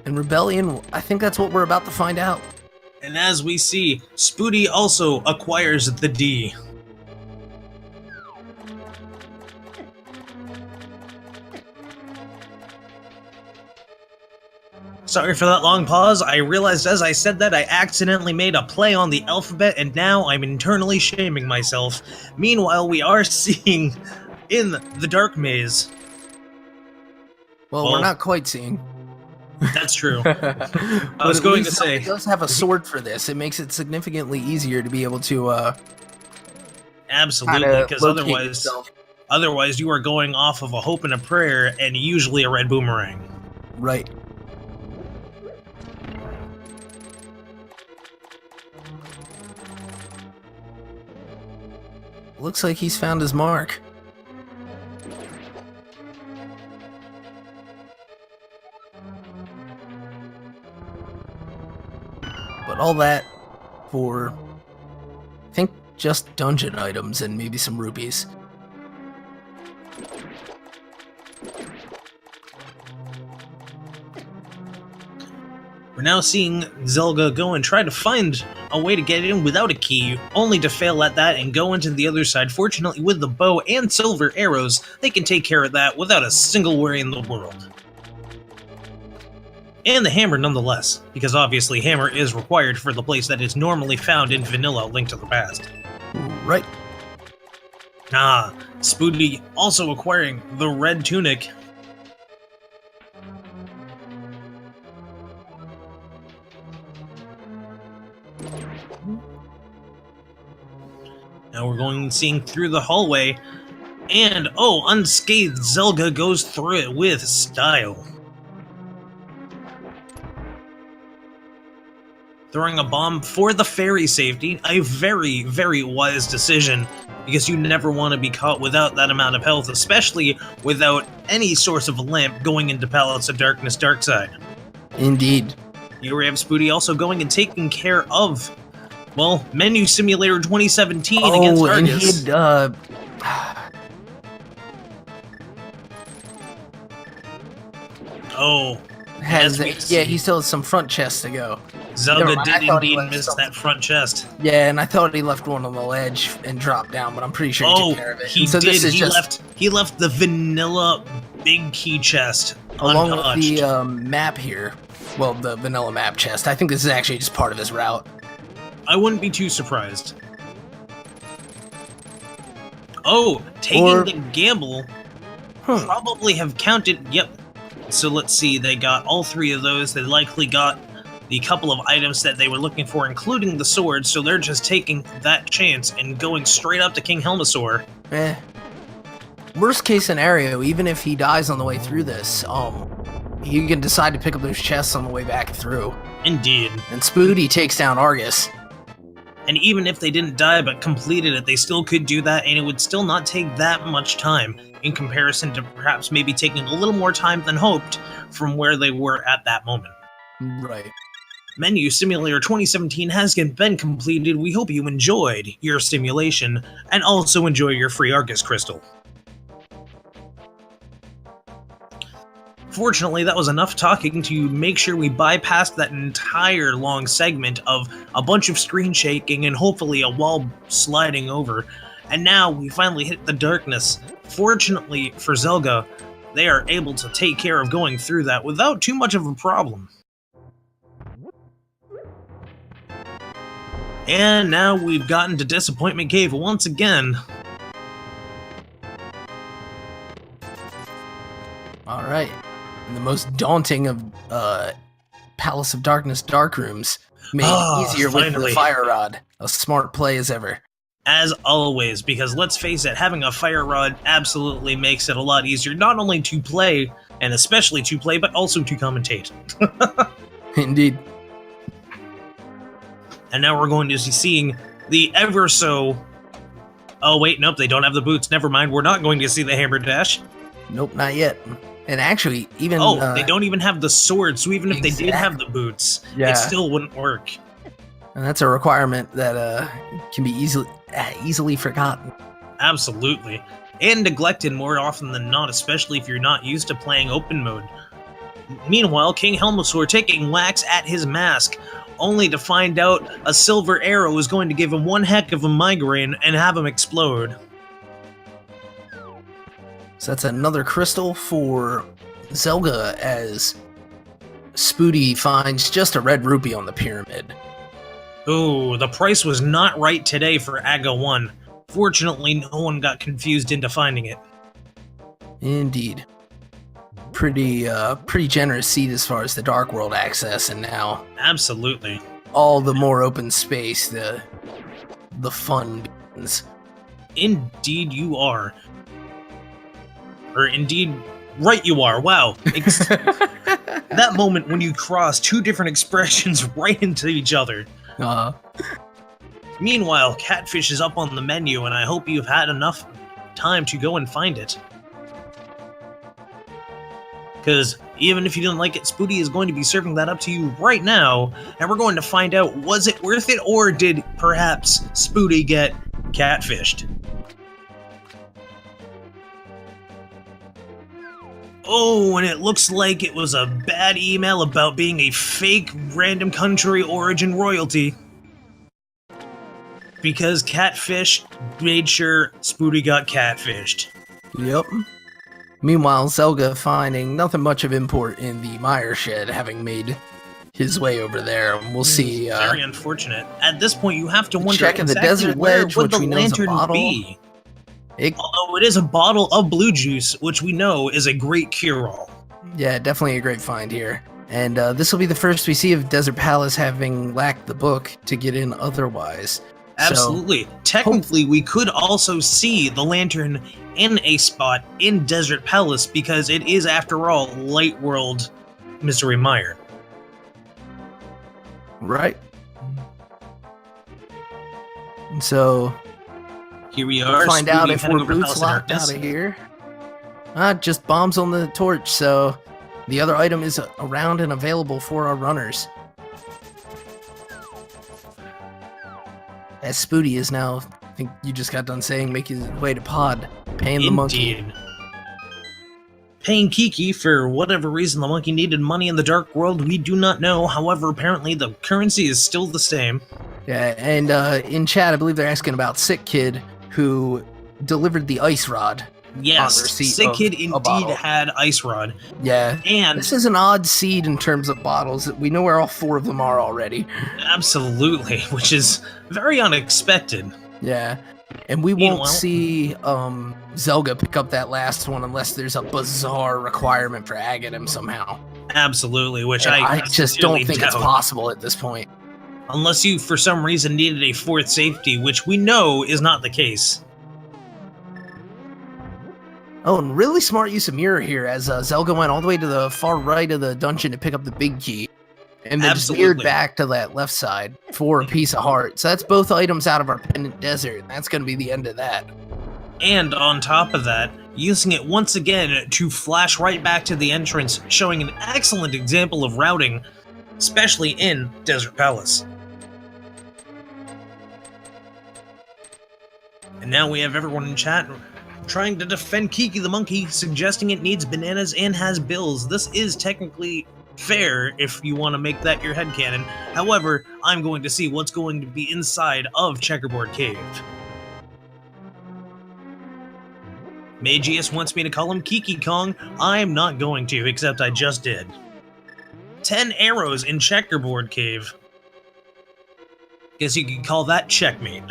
And Rebellion, I think that's what we're about to find out. And as we see, Spooty also acquires the D. Sorry for that long pause. I realized as I said that I accidentally made a play on the alphabet and now I'm internally shaming myself. Meanwhile, we are seeing in the Dark Maze. Well, we're not quite seeing. That's true. I was going to say, it does have a sword for this. It makes it significantly easier to be able to absolutely, because otherwise you are going off of a hope and a prayer and usually a red boomerang. Right. Looks like he's found his mark. But all that for, I think, just dungeon items and maybe some rupees. We're now seeing Zelda go and try to find a way to get in without a key, only to fail at that and go into the other side. Fortunately, with the bow and silver arrows, they can take care of that without a single worry in the world. And the hammer nonetheless, because obviously hammer is required for the place that is normally found in vanilla Link to the Past. Right. Ah, Spooty also acquiring the red tunic. Now we're going seeing through the hallway, and oh, unscathed, Zelda goes through it with style. Throwing a bomb for the fairy safety, a very, very wise decision, because you never want to be caught without that amount of health, especially without any source of a lamp going into Palace of Darkness Dark Side. Indeed. Here we have Spooty also going and taking care of, well, Menu Simulator 2017 against Argus. And he'd, oh. He still has some front chest to go. Zelda did indeed miss that front chest. Yeah, and I thought he left one on the ledge and dropped down, but I'm pretty sure he took care of it. He did. He left the vanilla big key chest along untouched. with the map here. Well, the vanilla map chest. I think this is actually just part of his route. I wouldn't be too surprised. Oh, taking the gamble. Probably have counted. Yep. So let's see. They got all three of those. They likely got the couple of items that they were looking for, including the sword. So they're just taking that chance and going straight up to King Helmasaur. Worst case scenario, even if he dies on the way through this, you can decide to pick up those chests on the way back through. Indeed. And Spooty takes down Argus. And even if they didn't die but completed it, they still could do that, and it would still not take that much time in comparison to perhaps maybe taking a little more time than hoped from where they were at that moment. Right. Menu Simulator 2017 has been completed. We hope you enjoyed your simulation, and also enjoy your free Argus Crystal. Fortunately, that was enough talking to make sure we bypassed that entire long segment of a bunch of screen shaking and hopefully a wall sliding over. And now we finally hit the darkness. Fortunately for Zelda, they are able to take care of going through that without too much of a problem. And now we've gotten to Disappointment Cave once again. Alright. The most daunting of Palace of Darkness dark rooms. Made easier with the fire rod. A smart play as ever. As always, because let's face it, having a fire rod absolutely makes it a lot easier, not only to play, and especially to play, but also to commentate. Indeed. And now we're going to be seeing the ever so... Oh wait, nope, they don't have the boots. Never mind, we're not going to see the hammer dash. Nope, not yet. And actually, even... Oh, they don't even have the sword, so even if they did have the boots, it still wouldn't work. And that's a requirement that can be easily forgotten. Absolutely. And neglected more often than not, especially if you're not used to playing open mode. Meanwhile, King Helmasaur taking whacks at his mask, only to find out a silver arrow is going to give him one heck of a migraine and have him explode. So that's another crystal for Zelda, as Spooty finds just a red rupee on the pyramid. Ooh, the price was not right today for Aga 1. Fortunately, no one got confused into finding it. Indeed. Pretty generous seat as far as the Dark World access, and now... Absolutely. All the more open space, the fun begins. Indeed you are. Or indeed, right you are, wow. That moment when you cross two different expressions right into each other. Meanwhile, Catfish is up on the menu, and I hope you've had enough time to go and find it. Because even if you didn't like it, Spooty is going to be serving that up to you right now, and we're going to find out, was it worth it, or did perhaps Spooty get catfished? Oh, and it looks like it was a bad email about being a fake random country origin royalty. Because Catfish made sure Spooty got catfished. Yep. Meanwhile, Zelda finding nothing much of import in the Mire Shed, having made his way over there. We'll see. Very unfortunate. At this point, you have to wonder checking exactly the desert where ledge, would which the we know is a lantern bottle. be. Although it is a bottle of blue juice, which we know is a great cure-all. Yeah, definitely a great find here. And this will be the first we see of Desert Palace having lacked the book to get in otherwise. Absolutely. So, technically, we could also see the lantern in a spot in Desert Palace because it is, after all, Light World Mystery Mire. Right. So... Here we are. Find out if we're boots locked out of here. Just bombs on the torch, so the other item is around and available for our runners. As Spooty is now, I think you just got done saying, making his way to Pod, paying the monkey. Paying Kiki for whatever reason the monkey needed money in the Dark World, we do not know. However, apparently the currency is still the same. Yeah, and in chat, I believe they're asking about Sick Kid, who delivered the ice rod. Yes, Sick Kid indeed had ice rod. Yeah, and this is an odd seed in terms of bottles. We know where all four of them are already. Absolutely, which is very unexpected. Yeah, and we won't see Zelda pick up that last one unless there's a bizarre requirement for Agadim somehow. Absolutely, which and I just don't think it's possible at this point. Unless you, for some reason, needed a fourth safety, which we know is not the case. Oh, and really smart use of mirror here, as Zelda went all the way to the far right of the dungeon to pick up the big key, and then just veered back to that left side for a piece of heart. So that's both items out of our pendant desert, and that's going to be the end of that. And on top of that, using it once again to flash right back to the entrance, showing an excellent example of routing, especially in Desert Palace. And now we have everyone in chat trying to defend Kiki the monkey, suggesting it needs bananas and has bills. This is technically fair if you want to make that your headcanon. However, I'm going to see what's going to be inside of Checkerboard Cave. Magius wants me to call him Kiki Kong. I'm not going to, except I just did. 10 arrows in Checkerboard Cave. Guess you could call that checkmate.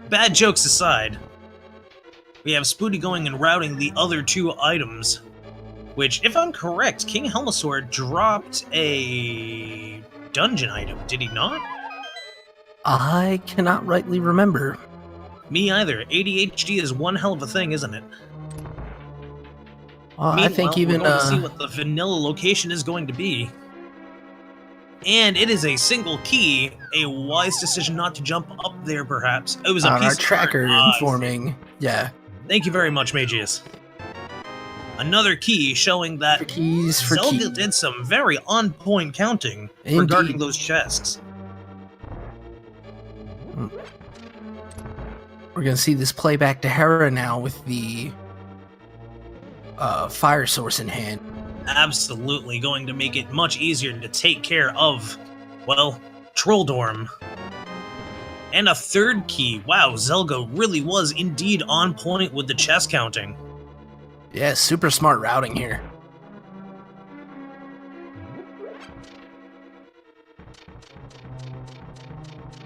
Bad jokes aside, we have Spooty going and routing the other 2 items, which, if I'm correct, King Helmasaur dropped a dungeon item, did he not? I cannot rightly remember. Me either. ADHD is one hell of a thing, isn't it? I think even we're going to see what the vanilla location is going to be. And it is a single key. A wise decision not to jump up there, perhaps. It was a piece our of tracker art. informing. Yeah. Thank you very much, Magius. Another key showing that For keys, for Zelda keys. did some very on-point counting Indeed. regarding those chests. We're gonna see this play back to Hera now with the fire source in hand. Absolutely going to make it much easier to take care of, well, Trolldorm. And a third key. Wow, Zelda really was indeed on point with the chest counting. Yeah, super smart routing here.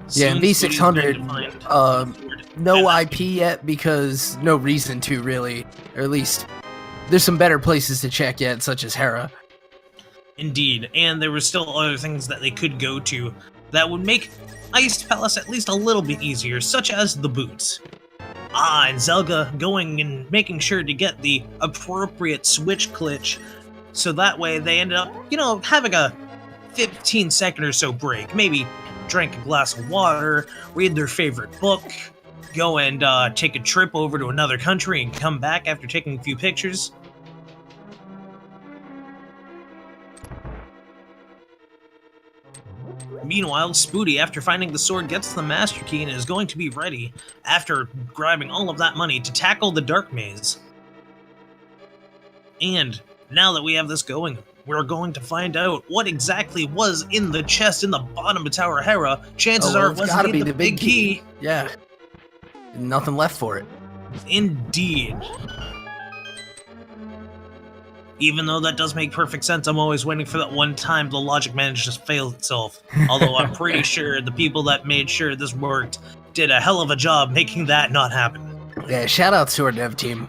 Yeah, Soon V600, Spooty's going to find no and IP yet because no reason to really, or at least there's some better places to check yet, such as Hera. Indeed, and there were still other things that they could go to that would make Iced Palace at least a little bit easier, such as the boots. And Zelda going and making sure to get the appropriate switch glitch, so that way they ended up, having a 15-second or so break. Maybe drink a glass of water, read their favorite book, go and take a trip over to another country and come back after taking a few pictures. Meanwhile, Spooty, after finding the sword, gets the Master Key and is going to be ready, after grabbing all of that money, to tackle the Dark Maze. And now that we have this going, we're going to find out what exactly was in the chest in the bottom of Tower Hera. Chances are it it's gotta wasn't be the the big key. Yeah. Nothing left for it. Indeed. Even though that does make perfect sense, I'm always waiting for that one time the logic managed to fail itself. Although I'm pretty sure the people that made sure this worked did a hell of a job making that not happen. Yeah, shout out to our dev team.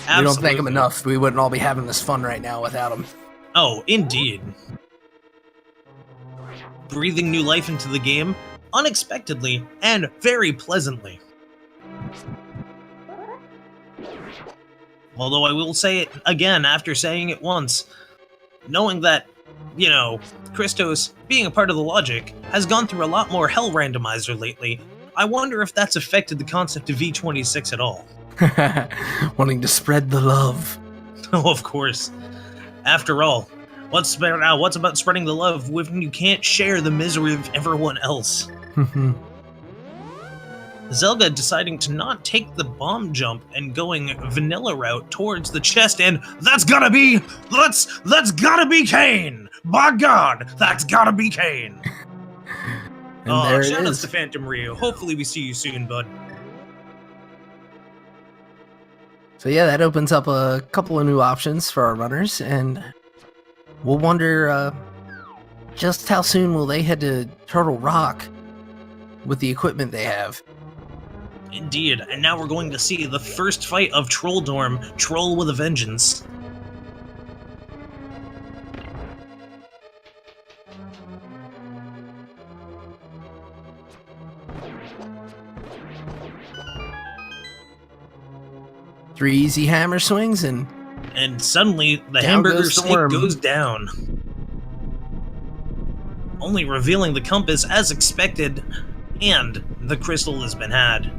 Absolutely. We don't thank them enough. We wouldn't all be having this fun right now without them. Oh, indeed. Breathing new life into the game, unexpectedly and very pleasantly. Although I will say it again after saying it once, knowing that, Christos, being a part of the logic, has gone through a lot more Hell Randomizer lately, I wonder if that's affected the concept of V26 at all. Wanting to spread the love. Oh, of course. After all, what's about spreading the love when you can't share the misery of everyone else? Zelda deciding to not take the bomb jump and going vanilla route towards the chest, and that's gotta be Kane! By God, that's gotta be Kane! And there it shout outs is. to Phantom Rio. Hopefully we see you soon, bud. So yeah, that opens up a couple of new options for our runners, and we'll wonder just how soon will they head to Turtle Rock with the equipment they have. Indeed, and now we're going to see the first fight of Trolldorm, Troll with a Vengeance. Three easy hammer swings, and suddenly the Down hamburger goes the steak worm. goes down. Only revealing the compass as expected, and the crystal has been had.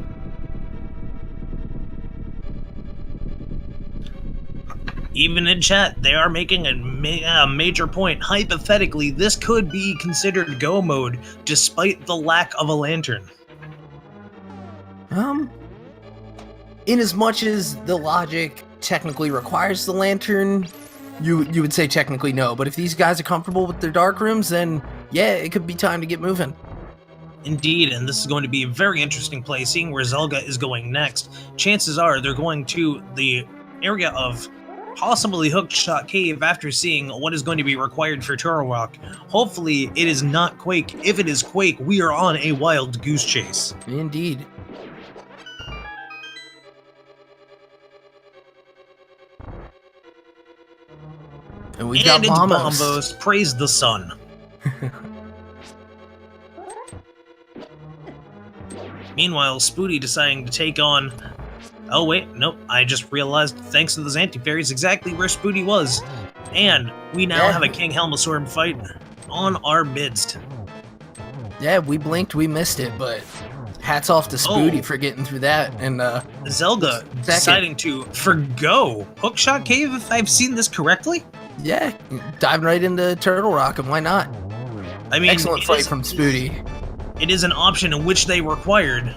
Even in chat, they are making a major point. Hypothetically, this could be considered go mode, despite the lack of a lantern. in as much as the logic technically requires the lantern, you would say technically no. But if these guys are comfortable with their dark rooms, then yeah, it could be time to get moving. Indeed, and this is going to be a very interesting place, seeing where Zelda is going next. Chances are they're going to the area of possibly Hookshot Cave after seeing what is going to be required for Turtle Rock. Hopefully, it is not Quake. If it is Quake, we are on a wild goose chase. Indeed. And we got into Bombos. Bombos. Praise the sun. Meanwhile, Spooty deciding to take on... Oh wait, nope, I just realized, thanks to those anti-fairies, exactly where Spooty was. And we now have a King Helmasaur fight on our midst. Yeah, we blinked, we missed it, but hats off to Spooty for getting through that. And Zelda deciding to forgo Hookshot Cave, if I've seen this correctly? Yeah, diving right into Turtle Rock, and why not? I mean, excellent fight from Spooty. It is an option in which they required,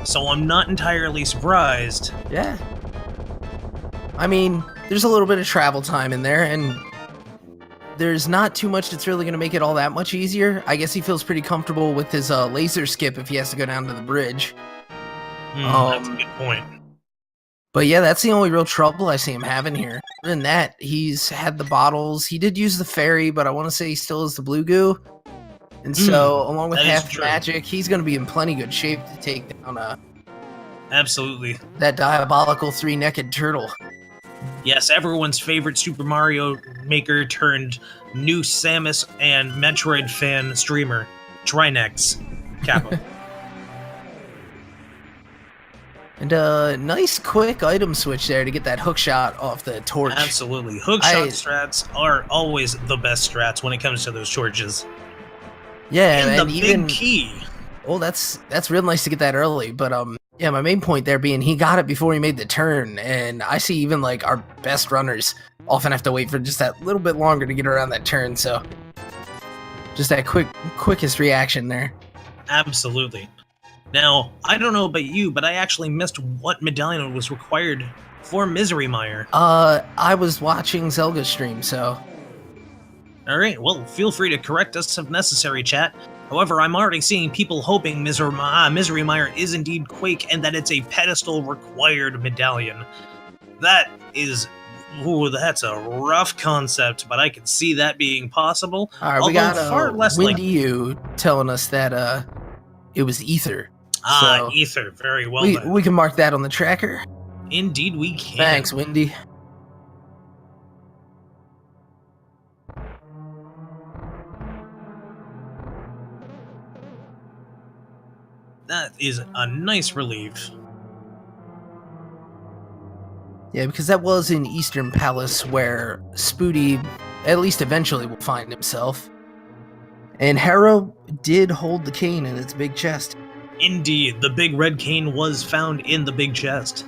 so I'm not entirely surprised. Yeah. I mean, there's a little bit of travel time in there, and there's not too much that's really going to make it all that much easier. I guess he feels pretty comfortable with his laser skip if he has to go down to the bridge. That's a good point. But yeah, that's the only real trouble I see him having here. Other than that, he's had the bottles. He did use the fairy, but I want to say he still has the blue goo. And so, along with half magic, he's going to be in plenty good shape to take down absolutely that diabolical three-necked turtle. Yes, everyone's favorite Super Mario Maker turned new Samus and Metroid fan streamer, Trinex Kappa. And nice quick item switch there to get that hook shot off the torch. Absolutely. Hookshot strats are always the best strats when it comes to those torches. Yeah, and the even big key. Oh, that's real nice to get that early. But yeah, my main point there being he got it before he made the turn, and I see even like our best runners often have to wait for just that little bit longer to get around that turn. So just that quickest reaction there. Absolutely. Now, I don't know about you, but I actually missed what medallion was required for Misery Mire. I was watching Zelga's stream, so... Alright, well, feel free to correct us if necessary, chat. However, I'm already seeing people hoping Misery Mire is indeed Quake and that it's a pedestal required medallion. That is... Ooh, that's a rough concept, but I can see that being possible. Alright, we got far less Windy U telling us that it was Ether. So Ether, very well done. We can mark that on the tracker. Indeed we can. Thanks, Windy. That is a nice relief. Yeah, because that was in Eastern Palace where Spooty, at least eventually, will find himself. And Harrow did hold the cane in its big chest. Indeed, the big red cane was found in the big chest.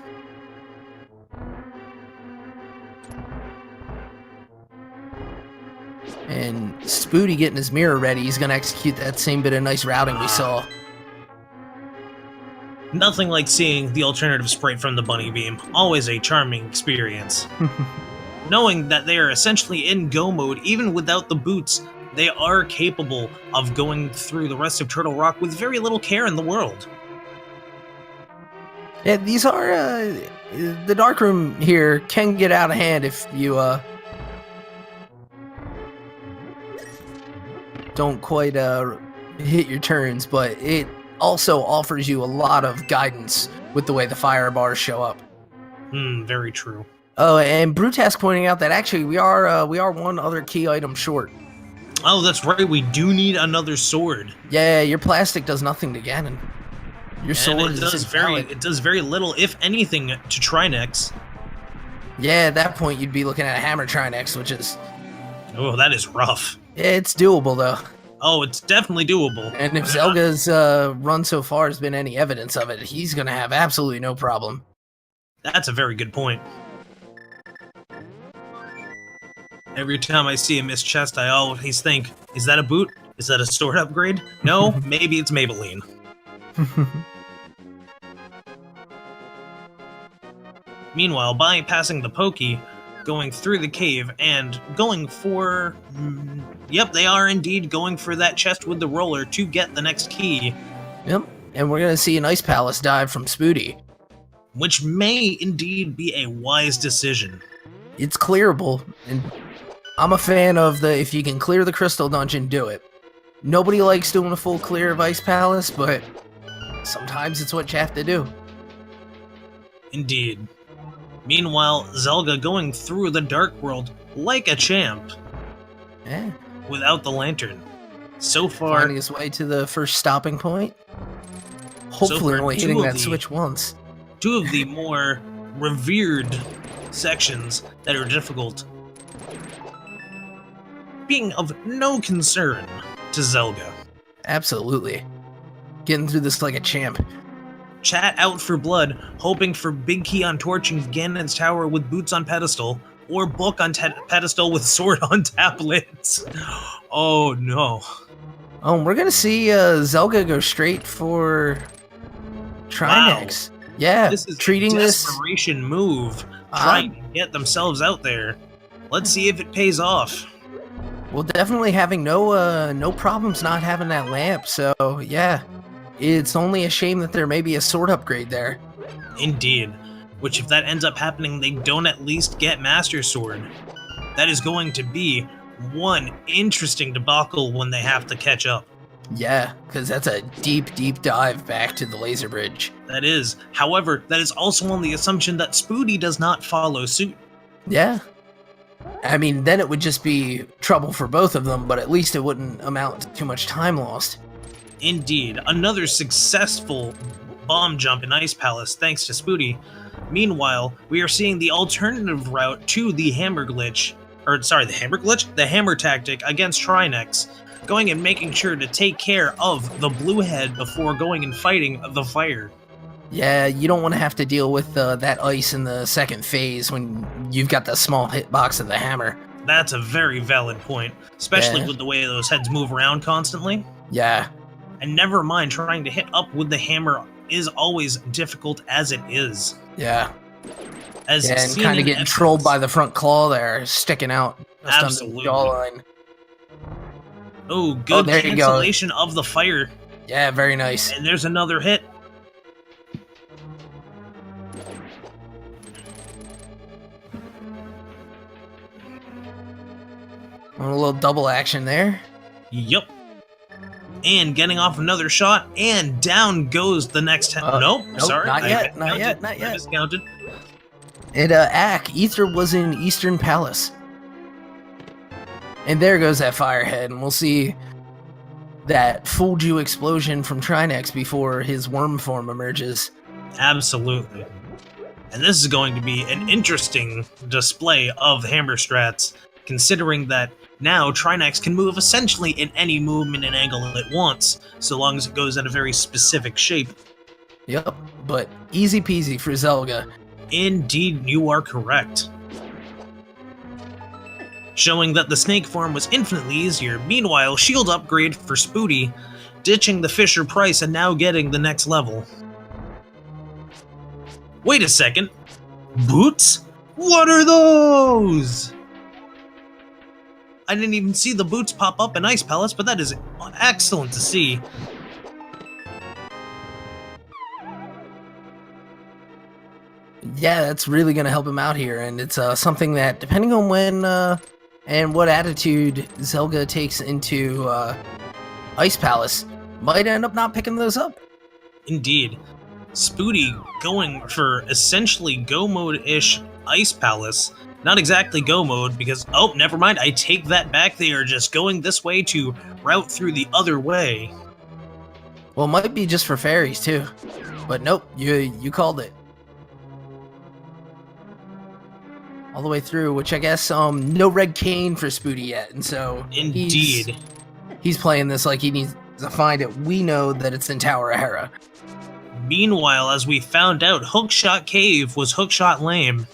And Spooty getting his mirror ready, he's going to execute that same bit of nice routing we saw. Nothing like seeing the alternative sprite from the Bunny Beam. Always a charming experience. Knowing that they are essentially in go mode, even without the boots, they are capable of going through the rest of Turtle Rock with very little care in the world. Yeah, these are, the Dark Room here can get out of hand if you, don't quite, hit your turns, but it also offers you a lot of guidance with the way the fire bars show up. Very true. Oh, and Brutask pointing out that actually we are one other key item short. Oh, that's right. We do need another sword. Yeah, your plastic does nothing to Ganon. Your sword it does very little, if anything, to Trinex. Yeah, at that point you'd be looking at a hammer Trinex, which is... Oh, that is rough. Yeah, it's doable though. Oh, it's definitely doable. And if Zelga's run so far has been any evidence of it, he's gonna have absolutely no problem. That's a very good point. Every time I see a missed chest, I always think, is that a boot? Is that a sword upgrade? No, maybe it's Maybelline. Meanwhile, bypassing the Pokey, going through the cave, and going for Yep, they are indeed going for that chest with the roller to get the next key. Yep, and we're gonna see an Ice Palace dive from Spooty. Which may indeed be a wise decision. It's clearable, and I'm a fan of the if you can clear the crystal dungeon, do it. Nobody likes doing a full clear of Ice Palace, but sometimes it's what you have to do. Indeed. Meanwhile, Zelda going through the Dark World like a champ. Yeah. Without the lantern. So far, Finding his way to the first stopping point. Hopefully only hitting that switch once. Two of the more revered sections that are difficult being of no concern to Zelda. Absolutely. Getting through this like a champ. Chat out for blood, hoping for big key on torching Ganon's tower with boots on pedestal, or book on pedestal with sword on tablets. Oh no. We're gonna see Zelda go straight for Trinex. Wow. Yeah, This is treating a this desperation move, trying to get themselves out there. Let's see if it pays off. well, definitely having no problems not having that lamp. So yeah, it's only a shame that there may be a sword upgrade there. Indeed. Which, if that ends up happening, they don't at least get Master Sword. That is going to be one interesting debacle when they have to catch up. Yeah, because that's a deep, deep dive back to the laser bridge. That is. However, that is also on the assumption that Spooty does not follow suit. Yeah. I mean, then it would just be trouble for both of them, but at least it wouldn't amount to too much time lost. Indeed. Another successful bomb jump in Ice Palace thanks to Spooty. Meanwhile, we are seeing the alternative route to the hammer glitch, the hammer tactic against Trinex, going and making sure to take care of the blue head before going and fighting the fire. Yeah, you don't want to have to deal with that ice in the second phase when you've got the small hitbox of the hammer. That's a very valid point, especially with the way those heads move around constantly. Yeah. And never mind, trying to hit up with the hammer is always difficult as it is. Yeah. As and kind of getting trolled by the front claw there, sticking out just Absolutely. under the jawline. Oh, good there you go. cancellation of the fire. Yeah, very nice. And there's another hit. A little double action there. Yup. And getting off another shot, and down goes the next nope, sorry. Not yet. I miscounted. And Ack, Ether was in Eastern Palace. And there goes that firehead, and we'll see that fooled you explosion from Trinex before his worm form emerges. Absolutely. And this is going to be an interesting display of hammer strats, considering that now Trinex can move essentially in any movement and angle it wants, so long as it goes in a very specific shape. Yep, but easy peasy for Zelda. Indeed, you are correct. Showing that the snake form was infinitely easier. Meanwhile, shield upgrade for Spooty, ditching the Fisher Price and now getting the next level. Wait a second. Boots? What are those? I didn't even see the boots pop up in Ice Palace, but that is excellent to see. Yeah, that's really going to help him out here, and it's something that, depending on when and what attitude Zelda takes into Ice Palace, might end up not picking those up. Indeed. Spooty going for essentially Go Mode-ish Ice Palace. Not exactly Go Mode, because, oh, never mind, I take that back. They are just going this way to route through the other way. Well, it might be just for fairies, too. But nope, you called it. All the way through, which I guess, no red cane for Spooty yet, and so... Indeed. He's playing this like he needs to find it. We know that it's in Tower of Hera. Meanwhile, as we found out, Hookshot Cave was Hookshot lame.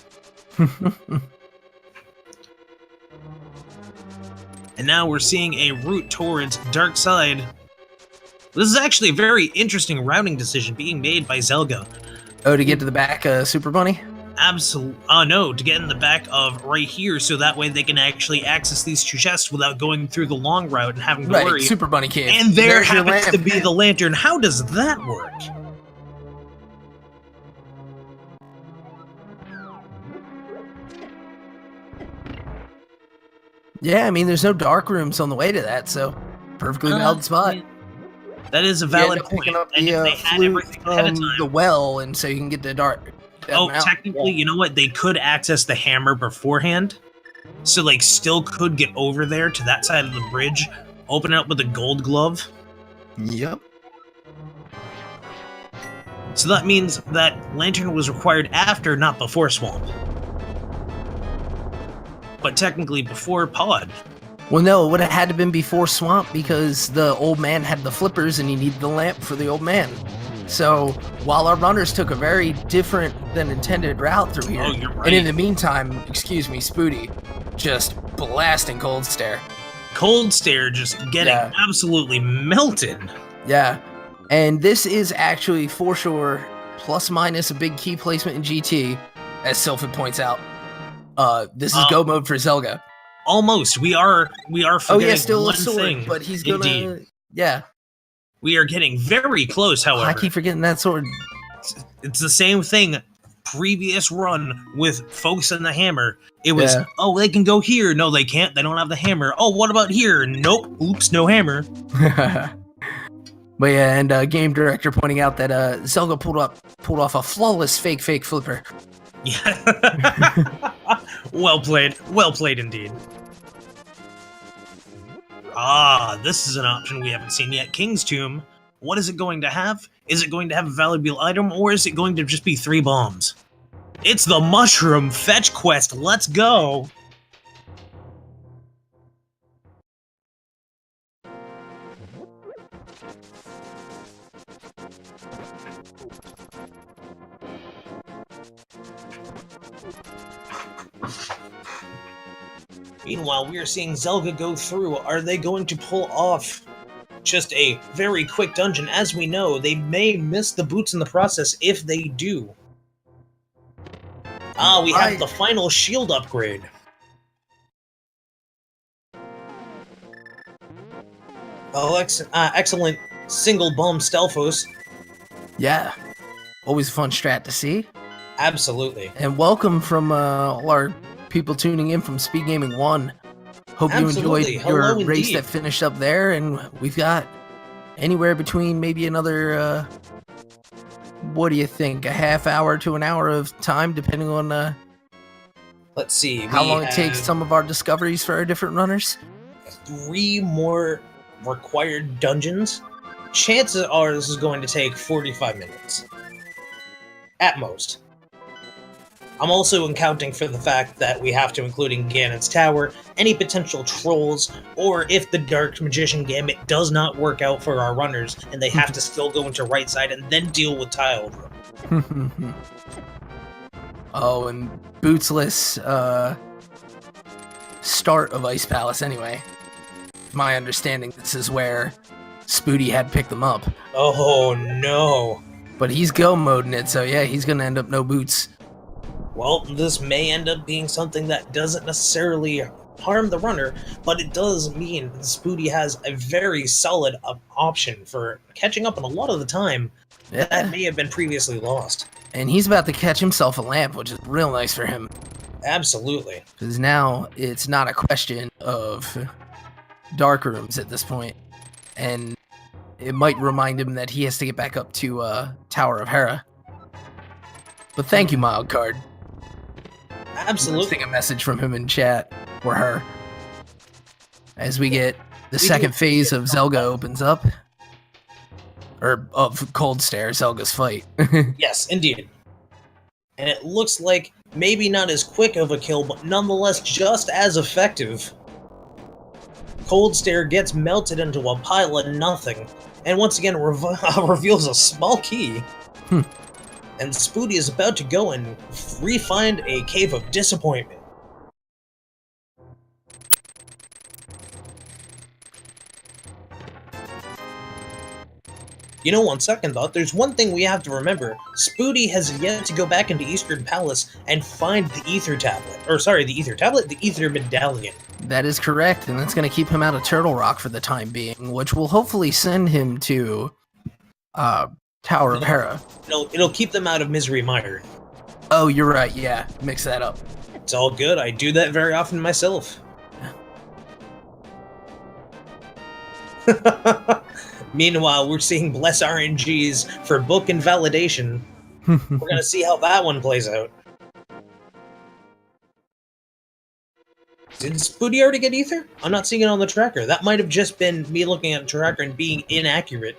And now we're seeing a route towards Dark Side. This is actually a very interesting routing decision being made by Zelda. Oh, to get to the back, Super Bunny? Absolutely. Oh no, to get in the back of right here, so that way they can actually access these two chests without going through the long route and having to Right, worry. Super Bunny Cave. And there There's your happens to lamp. be the lantern. How does that work? Yeah, I mean, there's no dark rooms on the way to that, so perfectly valid spot. That is a You valid end up point. picking up And the if they had flute everything ahead of from time, the well, and so you can get the dark. oh, technically, you know what? They could access the hammer beforehand, so like still could get over there to that side of the bridge, open it up with a gold glove. Yep. So that means that lantern was required after, not before Swamp. But technically before Pod. Well, no, it would have had to been before Swamp because the old man had the flippers and he needed the lamp for the old man. So while our runners took a very different than intended route through here, Oh, you're right. and in the meantime, excuse me, Spooty, just blasting Cold Stare. Cold Stare just getting Yeah. absolutely melted. Yeah, and this is actually for sure plus minus a big key placement in GT, as Sylphid points out. This is go mode for Zelda. Almost. We are forgetting Oh yeah, still one a sword, thing. but he's gonna. Indeed. Yeah. We are getting very close, however. I keep forgetting that sword. It's the same thing. Previous run with folks in the hammer. It was, Yeah. oh, they can go here. No, they can't. They don't have the hammer. Oh, what about here? Nope. Oops, no hammer. But yeah, and game director pointing out that Zelda pulled off a flawless fake flipper. Yeah. Well played indeed. Ah, this is an option we haven't seen yet. King's Tomb. What is it going to have? Is it going to have a valuable item, or is it going to just be 3 bombs? It's the Mushroom Fetch Quest. Let's go! Meanwhile, we are seeing Zelda go through. Are they going to pull off just a very quick dungeon? As we know, they may miss the boots in the process if they do. Ah, we have the final shield upgrade. Oh, excellent single bomb Stelphos. Yeah, always a fun strat to see. Absolutely. And welcome from all our people tuning in from Speed Gaming 1. Hope you Absolutely. enjoyed Hello, your race indeed. that finished up there, and we've got anywhere between maybe another, what do you think, a half hour to an hour of time, depending on Let's see. how we long it takes have some of our discoveries for our different runners. 3 more required dungeons. Chances are this is going to take 45 minutes. At most. I'm also accounting for the fact that we have to include in Ganon's Tower any potential trolls, or if the Dark Magician Gambit does not work out for our runners, and they have to still go into right side and then deal with Tile Room. Oh, and bootsless start of Ice Palace anyway. My understanding, this is where Spooty had picked them up. Oh no. But he's go moding it, so yeah, he's gonna end up no boots. Well, this may end up being something that doesn't necessarily harm the runner, but it does mean Spooty has a very solid option for catching up on a lot of the time that may have been previously lost. And he's about to catch himself a lamp, which is real nice for him. Absolutely. Because now it's not a question of dark rooms at this point. And it might remind him that he has to get back up to Tower of Hera. But thank you, Mild Card. Absolutely. Getting a message from him in chat, or her. As we get the second phase of Zelda opens up. Or of Cold Stare, Zelga's fight. Yes, indeed. And it looks like maybe not as quick of a kill, but nonetheless just as effective. Cold Stare gets melted into a pile of nothing, and once again reveals a small key. And Spooty is about to go and re-find a Cave of Disappointment. You know, on second thought, there's one thing we have to remember. Spooty has yet to go back into Eastern Palace and find the Ether Tablet. Or, sorry, the Ether Tablet? The Ether Medallion. That is correct, and that's going to keep him out of Turtle Rock for the time being, which will hopefully send him to Tower of Hera. It'll keep them out of Misery Mire. Oh, you're right, yeah. Mix that up. It's all good. I do that very often myself. Meanwhile, we're seeing Bless RNGs for book invalidation. We're gonna see how that one plays out. Did Spooty already get Ether? I'm not seeing it on the tracker. That might have just been me looking at the tracker and being inaccurate.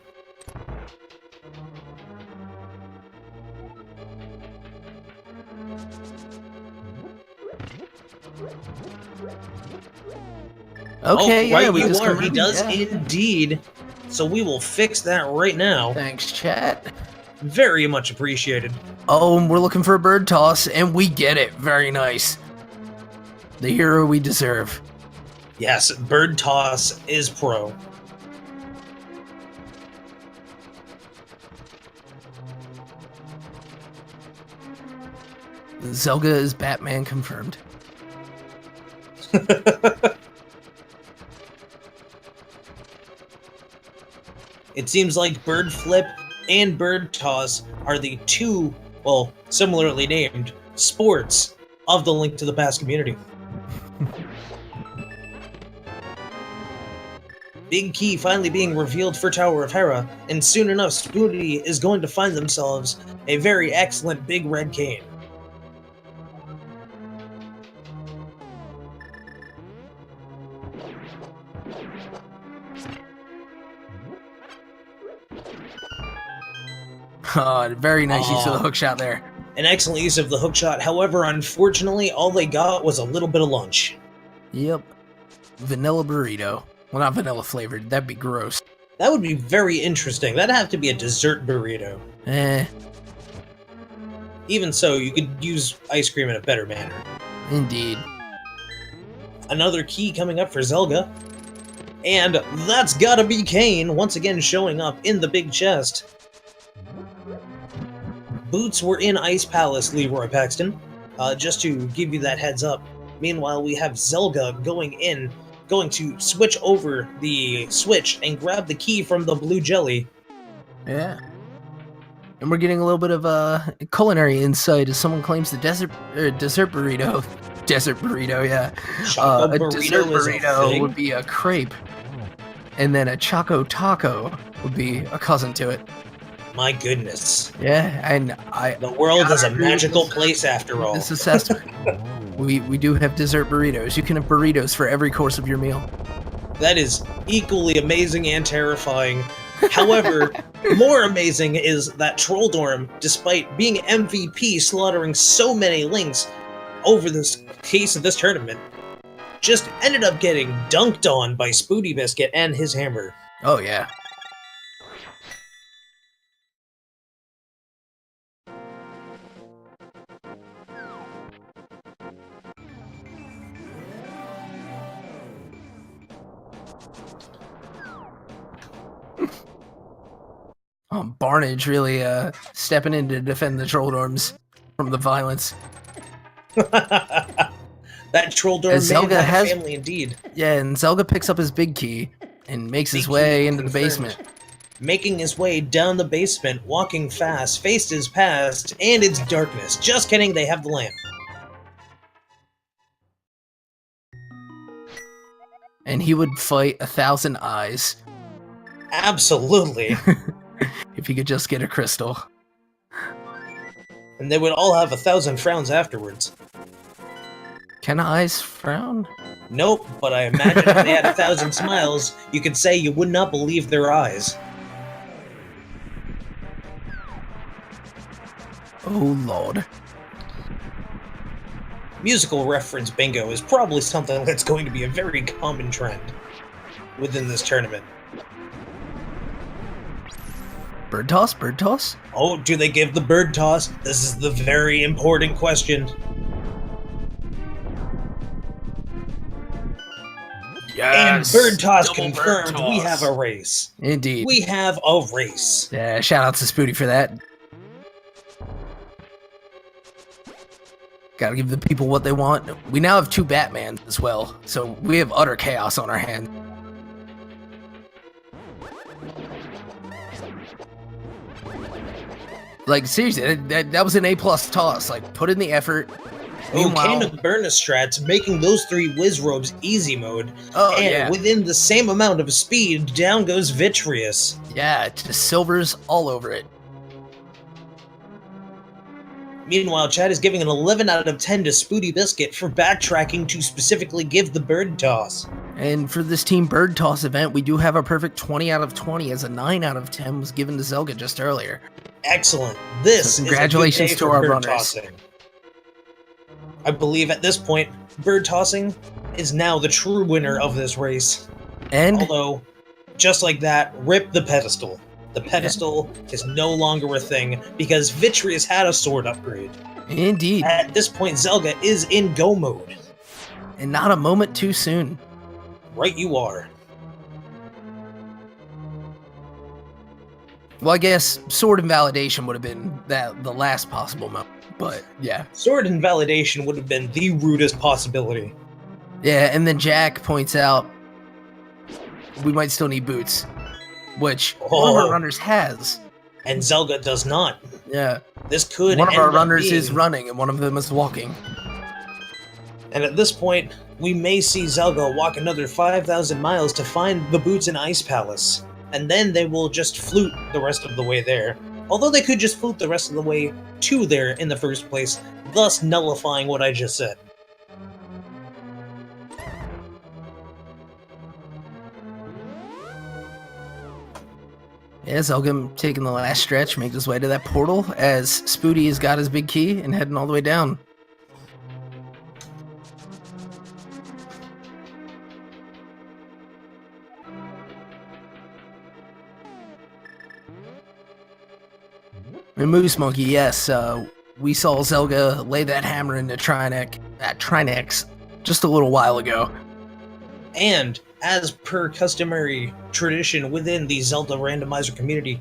Okay, oh, right, yeah, we you just are. He confirmed, does yeah. indeed. So we will fix that right now. Thanks, chat. Very much appreciated. Oh, and we're looking for a bird toss, and we get it. Very nice. The hero we deserve. Yes, Bird Toss is pro. Zelda is Batman confirmed. It seems like Bird Flip and Bird Toss are the two, well, similarly named, sports of the Link to the Past community. Big Key finally being revealed for Tower of Hera, and soon enough Spooty is going to find themselves a very excellent big red cane. Very nice use of the hook shot there. An excellent use of the hookshot, however, unfortunately, all they got was a little bit of lunch. Yep. Vanilla burrito. Well, not vanilla flavored. That'd be gross. That would be very interesting. That'd have to be a dessert burrito. Even so, you could use ice cream in a better manner. Indeed. Another key coming up for Zelda. And that's gotta be Kane, once again showing up in the big chest. Boots were in Ice Palace, Leroy Paxton, just to give you that heads up. Meanwhile, we have Zelda going to switch over the switch and grab the key from the blue jelly. Yeah. And we're getting a little bit of culinary insight as someone claims the dessert burrito. Desert burrito, yeah. Choco A burrito dessert is a burrito thing? would be a crepe. And then a choco taco would be a cousin to it. My goodness. Yeah, and The world is a agree with magical this- place after all. this assessment. we do have dessert burritos. You can have burritos for every course of your meal. That is equally amazing and terrifying. However, more amazing is that Trolldorm, despite being MVP slaughtering so many links over this case of this tournament, just ended up getting dunked on by SpootyBiscuit and his hammer. Oh yeah. Barnage really stepping in to defend the Trolldorms from the violence. That Trolldorm As man Zelda had a has- family indeed. Yeah, and Zelda picks up his big key and makes his Big way key into the confirmed. basement. Making his way down the basement, walking fast, faced his past, and it's darkness. Just kidding, they have the lamp. And he would fight 1,000 eyes Absolutely. if he could just get a crystal. And they would all have 1,000 frowns afterwards. Can eyes frown? Nope, but I imagine if they had 1,000 smiles, you could say you would not believe their eyes. Oh lord. Musical reference bingo is probably something that's going to be a very common trend within this tournament. Bird toss? Bird toss? Oh, do they give the bird toss? This is the very important question. And bird toss Double bird confirmed. toss. We have a race. Indeed. We have a race. Yeah, shout out to Spooty for that. Gotta give the people what they want. We now have 2 Batmans as well, so we have utter chaos on our hands. Like, seriously, that was an A+ toss. Like, put in the effort. Came with Burner strats, making those 3 whiz robes easy mode. Oh, and yeah. within the same amount of speed, down goes Vitreous. Yeah, just silvers all over it. Meanwhile, Chad is giving an 11 out of 10 to SpootyBiscuit for backtracking to specifically give the bird toss. And for this Team Bird Toss event, we do have a perfect 20 out of 20, as a 9 out of 10 was given to Zelda just earlier. Excellent. This So congratulations is a good day to for our bird runners. tossing. I believe at this point, bird tossing is now the true winner of this race. And Although, just like that, rip the pedestal. The pedestal is no longer a thing because Vitreous had a sword upgrade. indeed, At this point, Zelda is in go mode. and not a moment too soon. Right you are. Well, I guess Sword Invalidation would have been the last possible moment, but yeah. Sword Invalidation would have been the rudest possibility. Yeah, and then Jack points out we might still need boots, which one of our runners has. And Zelda does not. Yeah. This could One of end our up runners being- is running, and one of them is walking. And at this point, we may see Zelda walk another 5,000 miles to find the boots in Ice Palace. And then they will just flute the rest of the way there. Although they could just flute the rest of the way to there in the first place, thus nullifying what I just said. Yeah, Zelgum taking the last stretch, makes his way to that portal as Spooty has got his big key and heading all the way down. And Moose Monkey, yes, we saw Zelda lay that hammer into Trinex just a little while ago. And, as per customary tradition within the Zelda Randomizer community,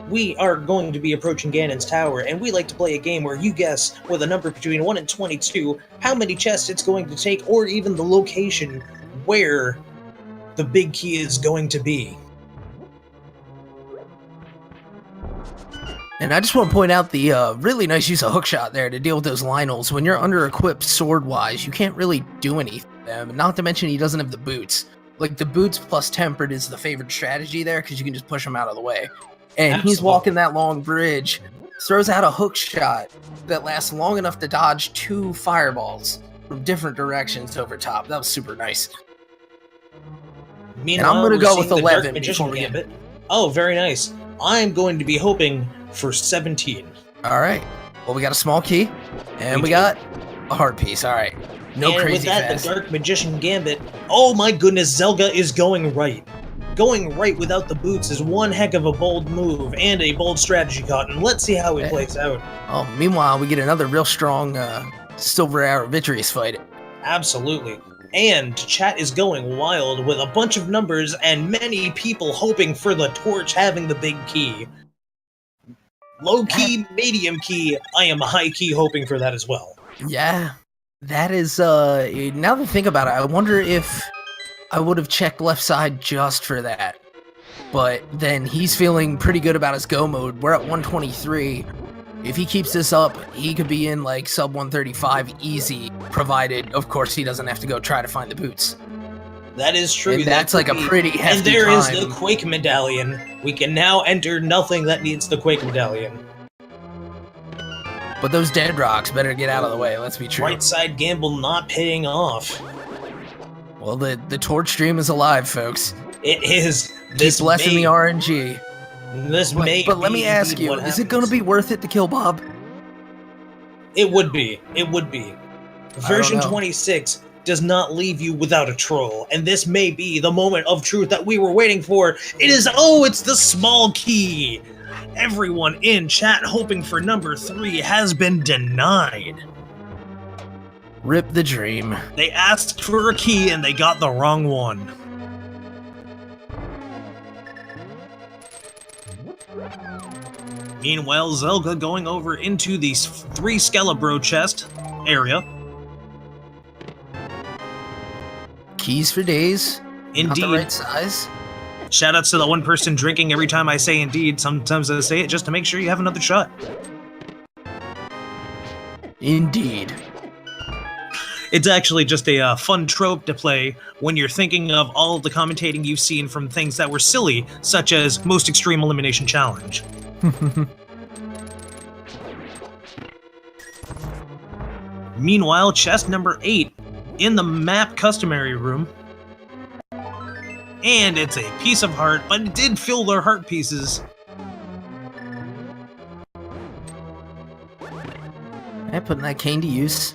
we are going to be approaching Ganon's Tower, and we like to play a game where you guess with a number between 1 and 22 how many chests it's going to take, or even the location where the big key is going to be. And I just want to point out the really nice use of hookshot there to deal with those Lionels. When you're under-equipped sword-wise, you can't really do anything with them. Not to mention he doesn't have the boots. Like, the boots plus tempered is the favorite strategy there, because you can just push him out of the way. And he's Absolutely. walking that long bridge, throws out a hook shot that lasts long enough to dodge 2 fireballs from different directions over top. That was super nice. Meanwhile, I'm gonna we're go seeing with the 11 Dark Magician before we get- Gambit. Oh, very nice. I'm going to be hoping for 17. All right. Well, we got a small key, and we got a heart piece. All right. No And crazy with that, fast. the Dark Magician Gambit. Oh my goodness, Zelda is going right. Going right without the boots is one heck of a bold move and a bold strategy, Cotton. Let's see how it Yeah. plays out. Oh, meanwhile, we get another real strong Silver Arrow Vitreous fight. Absolutely. And chat is going wild with a bunch of numbers and many people hoping for the torch having the big key. Low key, medium key, I am high key hoping for that as well. Yeah, that is, now that I think about it, I wonder if I would have checked left side just for that. But then he's feeling pretty good about his go mode. We're at 123. If he keeps this up, he could be in like sub 135 easy, provided, of course, he doesn't have to go try to find the boots. That is true. And that that's like could a be. pretty hefty And there is time. the Quake Medallion. We can now enter nothing that needs the Quake Medallion. But those dead rocks better get out of the way, let's be true. Right side gamble not paying off. Well, the torch stream is alive, folks. It is. Keep This blessing may, the RNG. This may But let be me ask indeed you, what is it going to happens. be worth it to kill Bob? It would be. It would be. Version know. 26 does not leave you without a troll, and this may be the moment of truth that we were waiting for. It is, it's the small key! Everyone in chat hoping for number 3 has been denied. Rip the dream. They asked for a key and they got the wrong one. Meanwhile, Zelda going over into the 3 Skelebro chest area. Keys for days. Indeed. Not the right size. Shoutouts to the one person drinking every time I say indeed. Sometimes I say it just to make sure you have another shot. Indeed. It's actually just a fun trope to play when you're thinking of all of the commentating you've seen from things that were silly, such as Most Extreme Elimination Challenge. Meanwhile, chest number 8 in the map customary room. And it's a piece of heart, but it did fill their heart pieces. And putting that cane to use.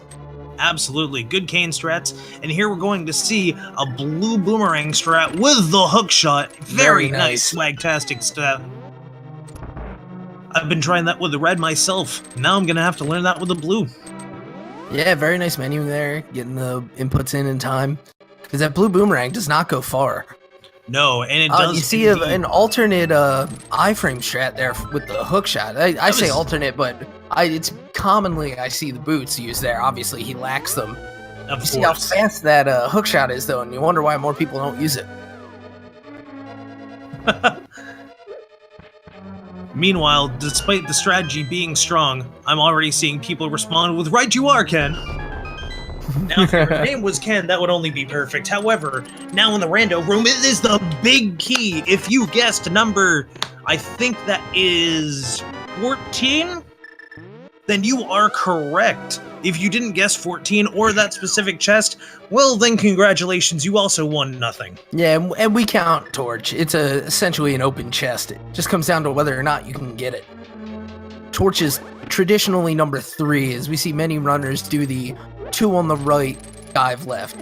Absolutely, good cane strats. And here we're going to see a blue boomerang strat with the hook shot. Very nice, swagtastic stat. I've been trying that with the red myself. Now I'm going to have to learn that with the blue. Yeah, very nice menu there. Getting the inputs in time. Because that blue boomerang does not go far. No, and it does. You see an alternate iframe strat there with the hook shot. I say alternate, but it's commonly I see the boots used there. Obviously, he lacks them. Of course. See how fast that hook shot is, though, and you wonder why more people don't use it. Meanwhile, despite the strategy being strong, I'm already seeing people respond with, "Right you are, Ken." Now, if your name was Ken, that would only be perfect. However, now in the rando room, it is the big key. If you guessed number, I think that is 14, then you are correct. If you didn't guess 14 or that specific chest, well, then congratulations, you also won nothing. Yeah, and we count Torch. It's essentially an open chest. It just comes down to whether or not you can get it. Torch is traditionally number 3, as we see many runners do the 2 on the right, 5 left.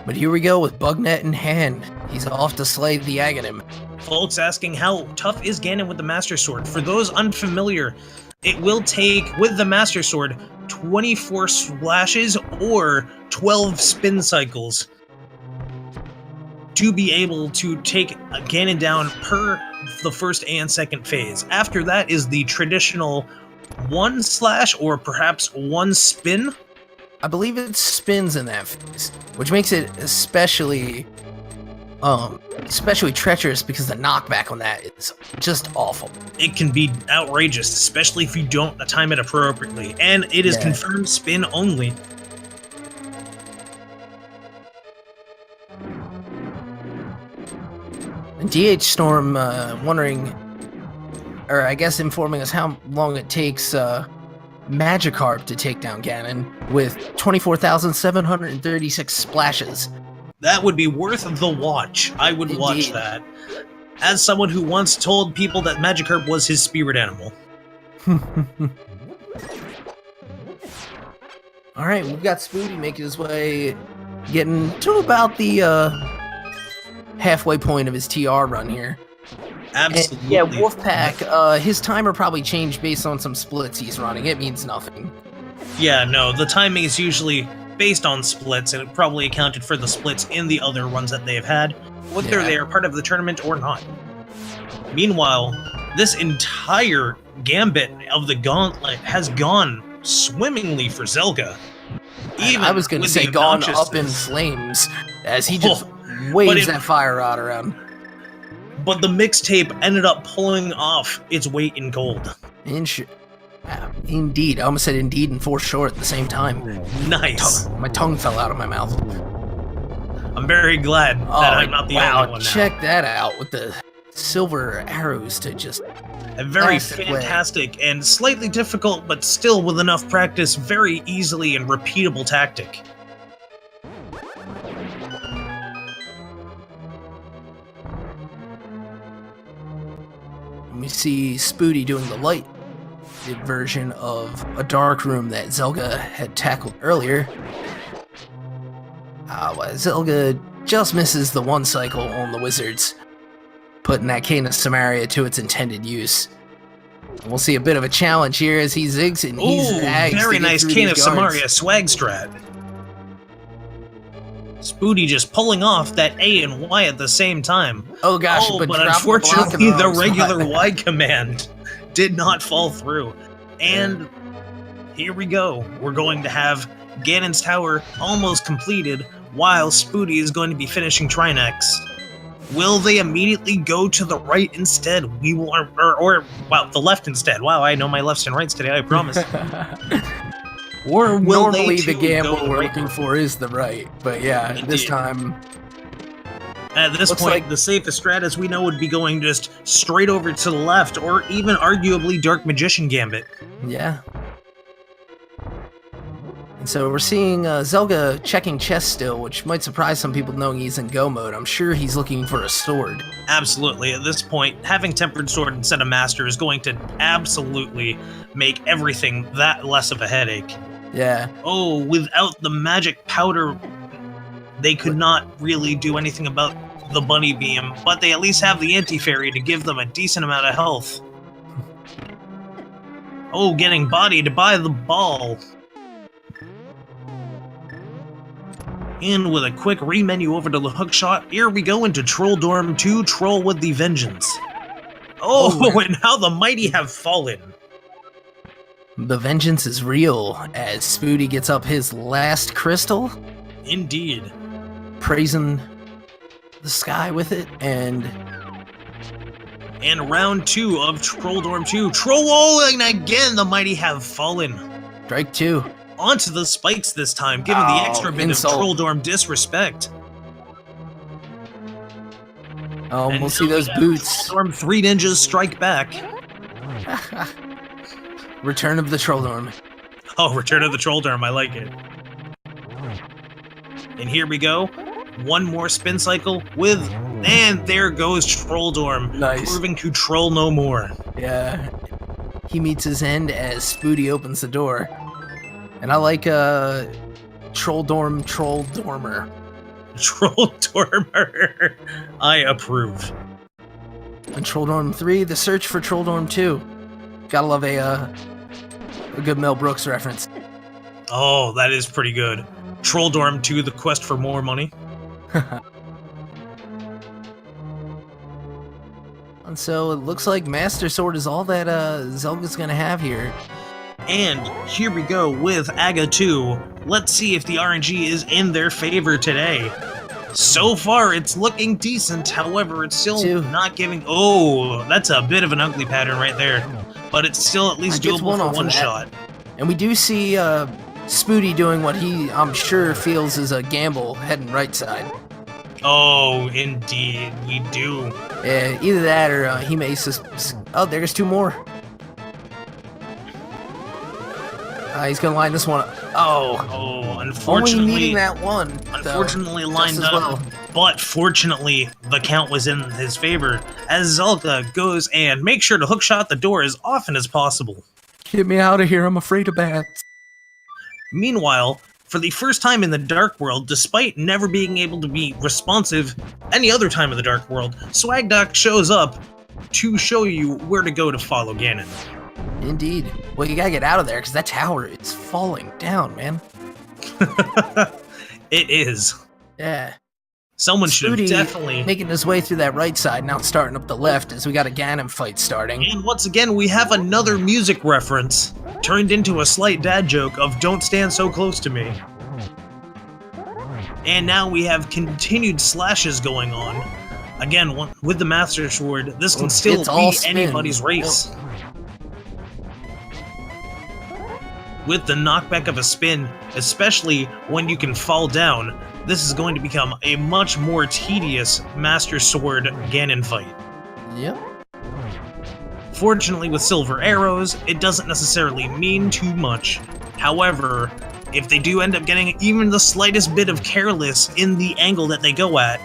But here we go with Bugnet in hand. He's off to slay the Aghanim. Folks asking how tough is Ganon with the Master Sword. For those unfamiliar, it will take, with the Master Sword, 24 splashes or 12 spin cycles to be able to take Ganon down per the first and second phase. After that is the traditional 1 slash or perhaps 1 spin. I believe it spins in that phase, which makes it especially treacherous because the knockback on that is just awful. It can be outrageous, especially if you don't time it appropriately, and it is confirmed spin only. And DH Storm wondering, or I guess informing us how long it takes Magikarp to take down Ganon with 24,736 splashes. That would be worth the watch. I would watch that. As someone who once told people that Magikarp was his spirit animal. Alright, we've got Spooty making his way, getting to about the halfway point of his TR run here. Absolutely. And, yeah, Wolfpack, his timer probably changed based on some splits he's running. It means nothing. Yeah, no, the timing is usually based on splits, and it probably accounted for the splits in the other runs that they have had, whether they are part of the tournament or not. Meanwhile, this entire gambit of the gauntlet has gone swimmingly for Zelda. Even I was going to say gone up in flames, as he just waves that fire rod around. But the mixtape ended up pulling off its weight in gold. Indeed. I almost said indeed and for sure at the same time. Nice. My tongue fell out of my mouth. I'm very glad that I'm not the only one now. Check that out with the silver arrows to just... A very fantastic and slightly difficult, but still with enough practice, very easily and repeatable tactic. We see Spooty doing the light version of a dark room that Zelda had tackled earlier. Zelda just misses the 1 cycle on the wizards, putting that Cane of Samaria to its intended use. We'll see a bit of a challenge here as he zigs and he Ooh, zags. very to get nice through Cane of these guards. Samaria swag strat. Spooty just pulling off that A and Y at the same time. Oh gosh, but dropping unfortunately block in the wrong regular spot. Y command did not fall through. And here we go. We're going to have Ganon's Tower almost completed while Spooty is going to be finishing Trinex. Will they immediately go to the right instead? We will, or the left instead. Wow, I know my lefts and rights today, I promise. Or will Normally they the gamble go we're right? looking for is the right, but yeah, this Indeed. time At this Looks point, like- the safest strat, as we know, would be going just straight over to the left, or even arguably Dark Magician Gambit. yeah. And so we're seeing Zelda checking chess still, which might surprise some people knowing he's in go mode. I'm sure he's looking for a sword. Absolutely. At this point, having Tempered Sword instead of Master is going to absolutely make everything that less of a headache. Yeah. Oh, without the magic powder, they could not really do anything about the Bunny Beam, but they at least have the Anti-Fairy to give them a decent amount of health. Oh, getting bodied by the ball. And with a quick remenu over to the hookshot, here we go into Troll Dorm 2, Troll with the Vengeance. Oh, and how the mighty have fallen. The vengeance is real as Spooty gets up his last crystal, Indeed. praising the sky with it, and And round 2 of Troll Dorm 2, Trolling again, the mighty have fallen. strike 2. Onto the spikes this time, giving the Oh, extra bit insult. of Troll Dorm disrespect. Oh, And we'll see now those we have boots. Troll Dorm 3 ninjas strike back. Return of the Trolldorm. Oh, Return of the Troll Dorm, I like it. And here we go. One more spin cycle with, and there goes Troll Dorm, Nice. proving to troll no more. Yeah. He meets his end as Spooty opens the door. And I like Troll Dormer. Troll Dormer, I approve. And Troll Dorm 3, the search for Troll Dorm 2. Gotta love a good Mel Brooks reference. Oh, that is pretty good. Troll Dorm 2, the quest for more money. And so it looks like Master Sword is all that Zelda's gonna have here. And here we go with Aga 2. Let's see if the RNG is in their favor today. So far, it's looking decent. However, it's still Two. not giving... Oh, that's a bit of an ugly pattern right there. But it's still at least Gets doable one for off of one that. shot. And we do see Spooty doing what he, I'm sure, feels is a gamble heading right side. Oh, indeed, we do. Yeah, either that or he may... Oh, there's 2 more. He's gonna line this one up. Oh, Oh, only unfortunately... needing that one. Unfortunately though, lined just as up, well. but fortunately the count was in his favor as Zelda goes and make sure to hookshot the door as often as possible. Get me out of here, I'm afraid of bats. Meanwhile, for the first time in the Dark World, despite never being able to be responsive any other time in the Dark World, Swagdoc shows up to show you where to go to follow Ganon. Indeed. Well, you gotta get out of there, because that tower is falling down, man. It is. Yeah. Someone should have Spooty definitely... making his way through that right side, now starting up the left, as we got a Ganon fight starting. And once again, we have another music reference turned into a slight dad joke of "Don't stand so close to me." And now we have continued slashes going on. Again, with the Master Sword, this can still It's all be spin. anybody's race. With the knockback of a spin, especially when you can fall down, this is going to become a much more tedious Master Sword Ganon fight. Yep. Fortunately, with silver arrows, it doesn't necessarily mean too much. However, if they do end up getting even the slightest bit of careless in the angle that they go at,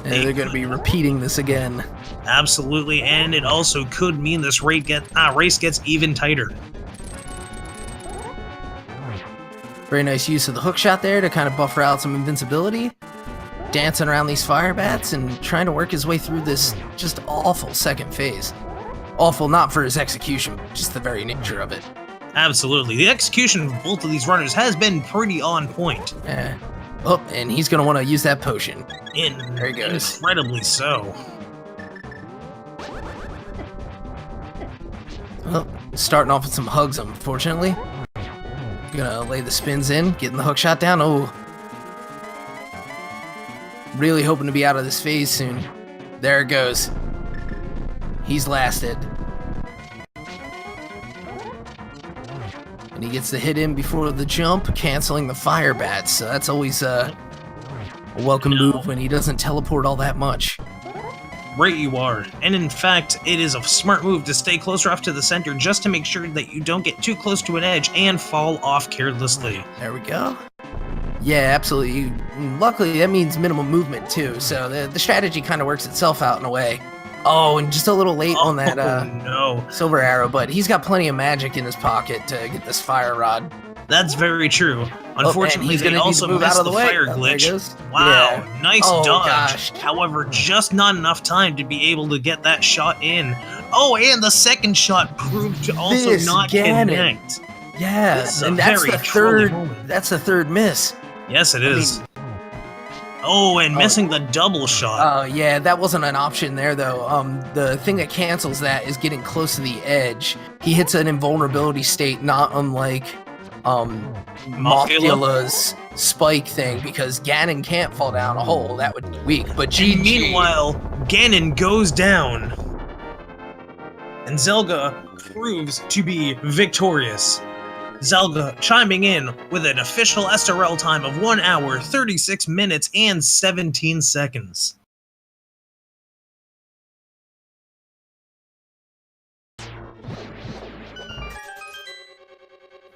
And they're gonna be repeating this again. absolutely, and it also could mean this race gets even tighter. Very nice use of the hook shot there to kind of buffer out some invincibility. Dancing around these fire bats and trying to work his way through this just awful second phase. awful not for his execution, just the very nature of it. Absolutely. The execution of both of these runners has been pretty on point. Yeah. Oh, and he's going to want to use that potion. There he goes. Incredibly so. Well, starting off with some hugs, unfortunately. Gonna lay the spins in, getting the hook shot down. Oh. Really hoping to be out of this phase soon. There it goes. He's lasted. And he gets the hit in before the jump, canceling the fire bats. So that's always a welcome move when he doesn't teleport all that much. Right you are. And in fact, it is a smart move to stay closer off to the center just to make sure that you don't get too close to an edge and fall off carelessly. There we go. Yeah, absolutely. Luckily, that means minimum movement too, so the strategy kind of works itself out in a way. Oh, and just a little late on that no. silver arrow, but he's got plenty of magic in his pocket to get this fire rod. That's very true. Unfortunately, he's gonna also move missed out of the the way. fire glitch. Wow, Yeah. nice Oh, dodge. gosh. However, just not enough time to be able to get that shot in. Oh, and the second shot proved to also This not Ganon. connect. Yeah, This is a and that's very the truly third. moment. That's the third miss. Yes, it is. Oh, and missing the double shot. Yeah, that wasn't an option there though. The thing that cancels that is getting close to the edge. He hits an invulnerability state, not unlike Mothula's spike thing, because Ganon can't fall down a hole. That would be weak. But And meanwhile, Ganon goes down. And Zelda proves to be victorious. Zelda chiming in with an official SRL time of 1 hour, 36 minutes, and 17 seconds.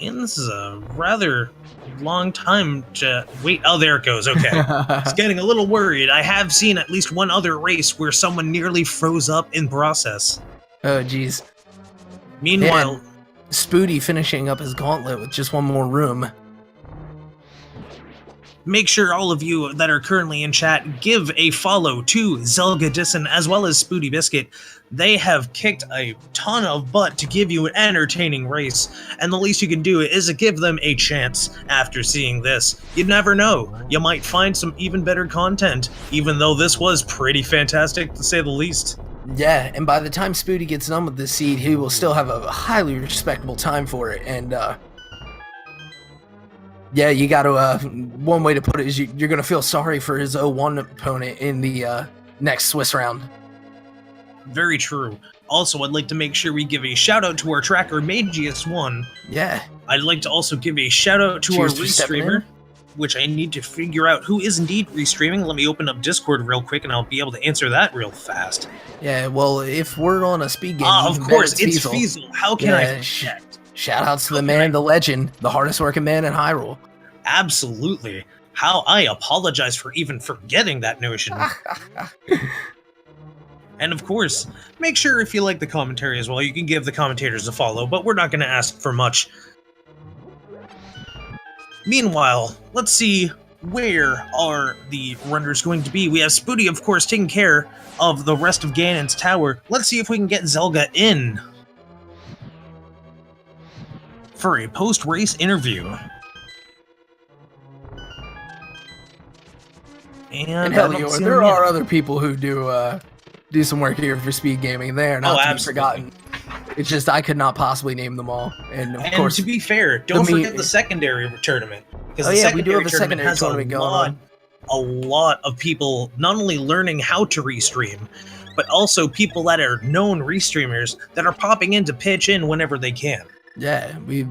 And this is a rather long time to wait. Oh, there it goes. Okay. It's getting a little worried. I have seen at least one other race where someone nearly froze up in process. Oh, geez. Meanwhile, Man, Spooty finishing up his gauntlet with just one more room. make sure all of you that are currently in chat give a follow to Zelgadissan as well as SpootyBiscuit. They have kicked a ton of butt to give you an entertaining race, and the least you can do is to give them a chance after seeing this. You never know, you might find some even better content, even though this was pretty fantastic to say the least. Yeah, and by the time Spooty gets done with this seed, he will still have a highly respectable time for it, and yeah, you gotta, one way to put it is you're gonna feel sorry for his 0-1 opponent in the next Swiss round. Very true. Also, I'd like to make sure we give a shout out to our tracker, Magius1. Yeah. I'd like to also give a shout out to Cheers our for stepping restreamer, in. which I need to figure out who is indeed restreaming. Let me open up Discord real quick and I'll be able to answer that real fast. Yeah, well, if we're on a speed game, Of even course, better, it's Feasel. How can I forget? Shout outs to the man, the legend, the hardest working man in Hyrule. Absolutely. How I apologize for even forgetting that notion. And of course, make sure if you like the commentary as well, you can give the commentators a follow, but we're not going to ask for much. Meanwhile, let's see where are the runners going to be. We have Spooty, of course, taking care of the rest of Ganon's tower. Let's see if we can get Zelda in for a post-race interview. And hell, there are other people who do some work here for speed gaming. They are not to be forgotten. It's just I could not possibly name them all. And of course, to be fair, don't forget the secondary tournament. Because we do have a secondary tournament going on. A lot of people not only learning how to restream, but also people that are known restreamers that are popping in to pitch in whenever they can. Yeah, we've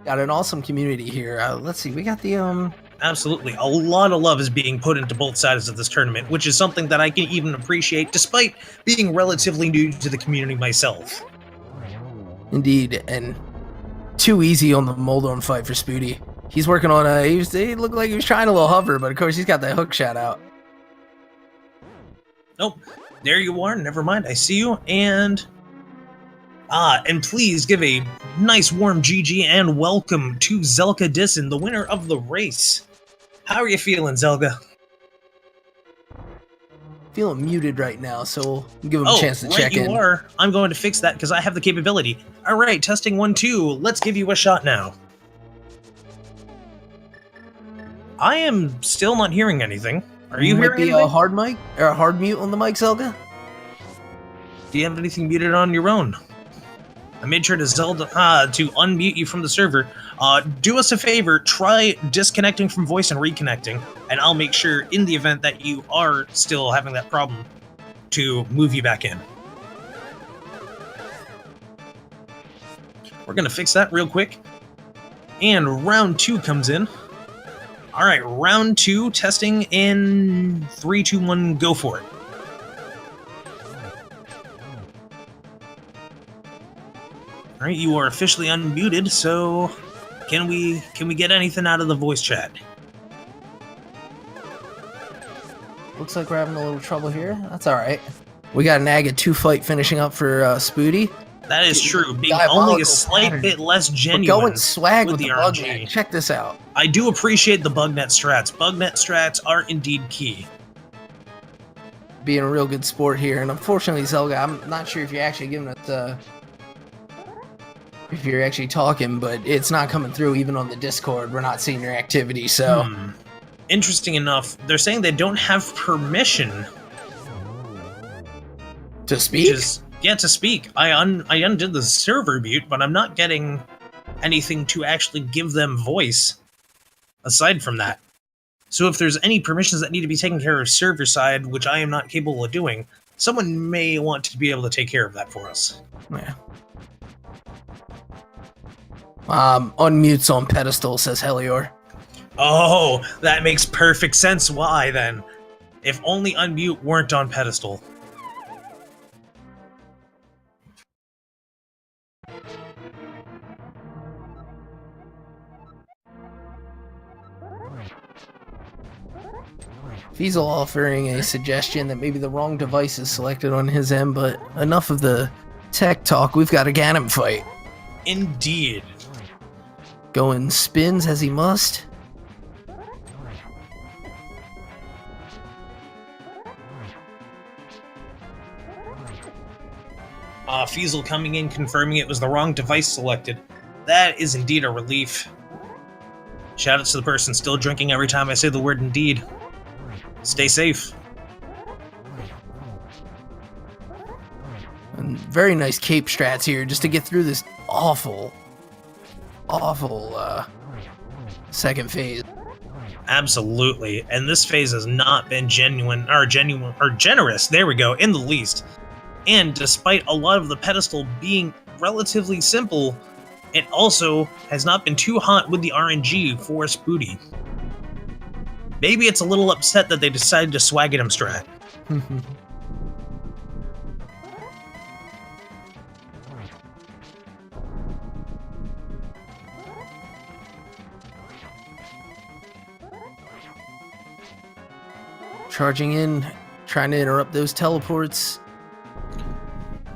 got an awesome community here. Let's see, we got the Absolutely. A lot of love is being put into both sides of this tournament, which is something that I can even appreciate despite being relatively new to the community myself. Indeed, and too easy on the Moldon fight for Spooty. He's working on he looked like he was trying a little hover, but of course he's got that hook shot out. Nope. There you are. Never mind. I see you. And please give a nice warm GG and welcome to Zelgadissan, the winner of the race. How are you feeling, Zelga? feeling muted right now, so we'll give him Oh, a chance to right, check you in. are. I'm going to fix that because I have the capability. All right, testing 1, 2. Let's give you a shot now. I am still not hearing anything. Are you Might hearing be anything? a hard mic or a hard mute on the mic, Zelda? Do you have anything muted on your own? I made sure to Zelda to unmute you from the server. Do us a favor, try disconnecting from voice and reconnecting, and I'll make sure in the event that you are still having that problem to move you back in. We're gonna fix that real quick. And round 2 comes in. All right, round 2, testing in 3, 2, 1, go for it. All right, you are officially unmuted, so can we get anything out of the voice chat? Looks like we're having a little trouble here. That's all right. We got an Aga 2 fight finishing up for Spooty. That is true, being Diabolical only a slight pattern. bit less We're genuine going swag with the bug RNG. net. Check this out. I do appreciate the bugnet strats. Bugnet strats are indeed key. Being a real good sport here, and unfortunately, Zelda, I'm not sure if you're actually giving us if you're actually talking, but it's not coming through even on the Discord. We're not seeing your activity, so Interesting enough, they're saying they don't have permission to speak. to speak. I undid the server mute, but I'm not getting anything to actually give them voice aside from that. So if there's any permissions that need to be taken care of server side, which I am not capable of doing, someone may want to be able to take care of that for us. Yeah. Unmutes on pedestal, says Helior. Oh, that makes perfect sense. Why then? If only unmute weren't on pedestal. Fiesel offering a suggestion that maybe the wrong device is selected on his end, but enough of the tech talk. We've got a Ganon fight. Indeed. Going spins as he must. Fiesel coming in, confirming it was the wrong device selected. That is indeed a relief. Shoutouts to the person still drinking every time I say the word indeed. Stay safe. And very nice cape strats here just to get through this awful second phase. Absolutely. And this phase has not been generous, there we go, in the least. And despite a lot of the pedestal being relatively simple, it also has not been too hot with the RNG for Spooty. Maybe it's a little upset that they decided to swag at him strat. Charging in, trying to interrupt those teleports.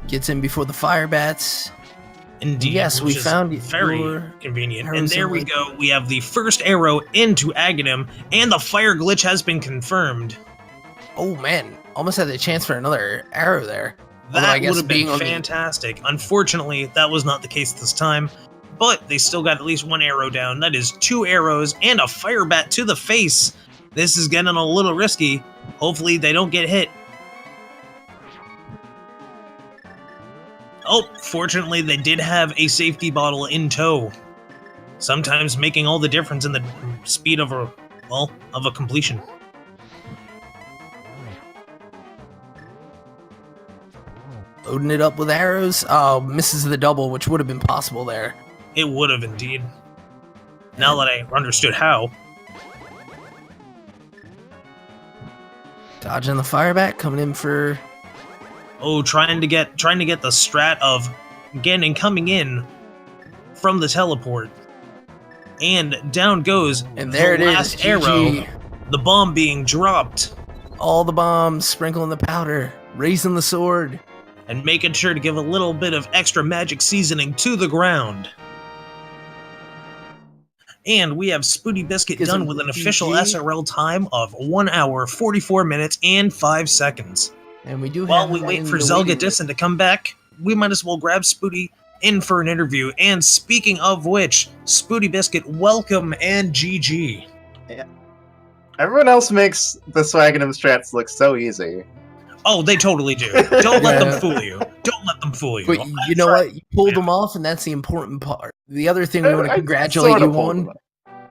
Gets in before the fire bats. Indeed. Yes, we which is found it. very convenient. arrows And there in we the- go. We have the first arrow into Aghanim, and the fire glitch has been confirmed. Oh man, almost had the chance for another arrow there. Although That I guess would have being been on the- fantastic. Unfortunately, that was not the case this time. But they still got at least one arrow down. That is 2 arrows and a fire bat to the face. This is getting a little risky. Hopefully they don't get hit. Oh, fortunately they did have a safety bottle in tow. Sometimes making all the difference in the speed of a completion. Loading it up with arrows. Oh, misses the double, which would have been possible there. It would have indeed. Now that I understood how. Dodging the fire bat, coming in for... Oh, trying to get the strat of Ganon coming in from the teleport. And down goes And there the it is, last GG. arrow. The bomb being dropped. All the bombs, sprinkling the powder, raising the sword. And making sure to give a little bit of extra magic seasoning to the ground. And we have SpootyBiscuit Gives done him with an the official GG. SRL time of 1 hour, 44 minutes, and 5 seconds. And we do have While we him wait in for the Zelda waiting list. Disson to come back, we might as well grab Spooty in for an interview. And speaking of which, SpootyBiscuit, welcome and GG. Everyone else makes the Swaggin' strats look so easy. Oh, they totally do. Don't let them Yeah. fool you. Don't let them fool you. But you know what? You pulled them off, and that's the important part. The other thing we want to I congratulate sorta you pulled on. them up.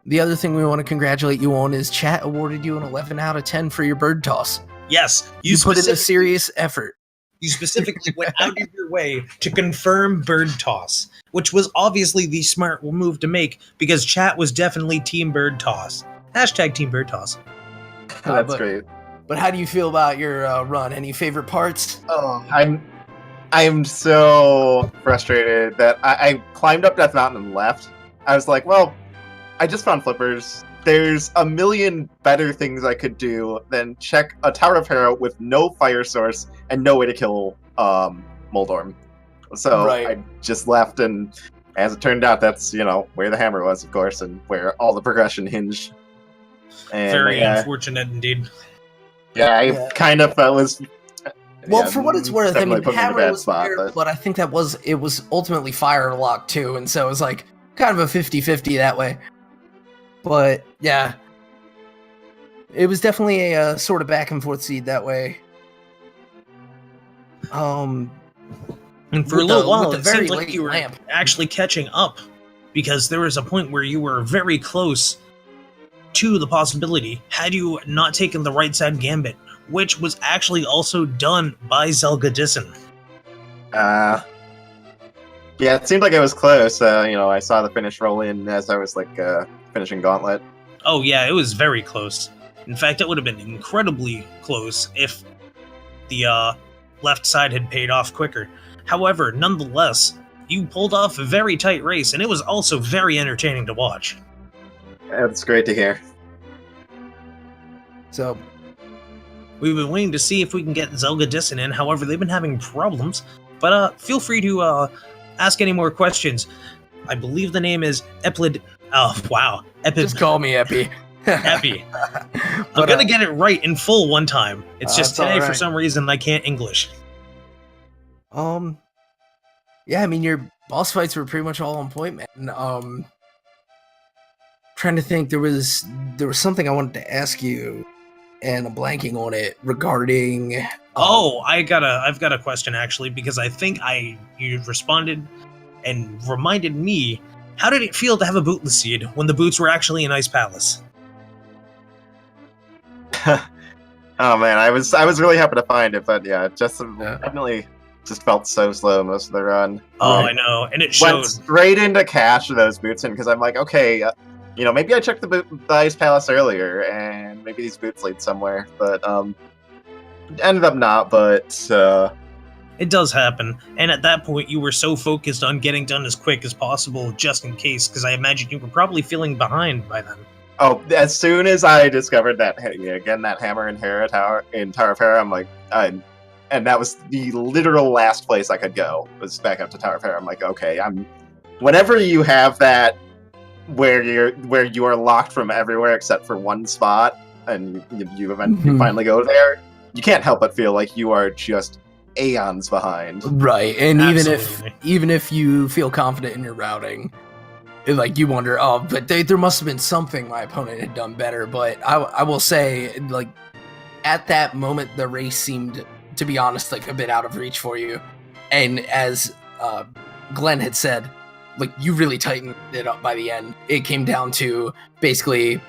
The other thing we want to congratulate you on is chat awarded you an 11 out of 10 for your bird toss. Yes, You put in a serious effort. You specifically went out of your way to confirm bird toss, which was obviously the smart move to make because chat was definitely team bird toss. Hashtag team bird toss. That's but- great. But how do you feel about your run? Any favorite parts? Oh, I'm so frustrated that I climbed up Death Mountain and left. I was like, well, I just found flippers. There's a million better things I could do than check a Tower of Hero with no fire source and no way to kill Moldorm. So Right. I just left, and as it turned out, that's where the hammer was, of course, and where all the progression hinged. And Very yeah, unfortunate indeed. yeah, I Yeah. kind of was. Well, yeah, for what it's worth, I definitely mean, put me in a Hammer bad was spot, there, but- but I think it was ultimately fire locked too, and so it was like kind of a 50-50 that way. But yeah, it was definitely a sort of back and forth seed that way. And for a With little the- while, with the it very seemed like late you were lamp. actually catching up because there was a point where you were very close to the possibility had you not taken the right side gambit, which was actually also done by zelgadissan. Yeah, it seemed like it was close. I saw the finish roll in as I was finishing Gauntlet. Oh yeah, it was very close. In fact, it would have been incredibly close if the left side had paid off quicker. However, nonetheless, you pulled off a very tight race, and it was also very entertaining to watch. That's great to hear. So We've been waiting to see if we can get zelgadissan in, however, they've been having problems. But feel free to ask any more questions. I believe the name is Eplid. Oh, wow. just call me Epi. Epi. I'm But, gonna get it right in full one time. It's just it's all today, for right. some reason, I can't English. Yeah, I mean your boss fights were pretty much all on point, man. Trying to think, there was something I wanted to ask you, and I'm blanking on it regarding. Oh, I've got a question actually, because I think you responded and reminded me. How did it feel to have a bootless seed when the boots were actually in Ice Palace? Oh man, I was really happy to find it, but yeah, just Yeah. definitely just felt so slow most of the run. Oh, Right. I know, and it Went showed. straight into cash with those boots in because I'm like, okay, maybe I checked the Ice Palace earlier, and maybe these boots lead somewhere, but ended up not. But It does happen, and at that point, you were so focused on getting done as quick as possible, just in case, because I imagine you were probably feeling behind by then. oh, as soon as I discovered that that hammer in Tower of Hera, I'm like, and that was the literal last place I could go was back up to Tower of Hera. I'm like, okay, whenever you have that where you are locked from everywhere except for one spot, and you Mhm. finally go there, you can't help but feel like you are just aeons behind. Right, and Absolutely. even if you feel confident in your routing, like you wonder, but there must have been something my opponent had done better. But I will say, like at that moment, the race seemed, to be honest, like a bit out of reach for you. And as Glenn had said, like you really tightened it up by the end. It came down to basically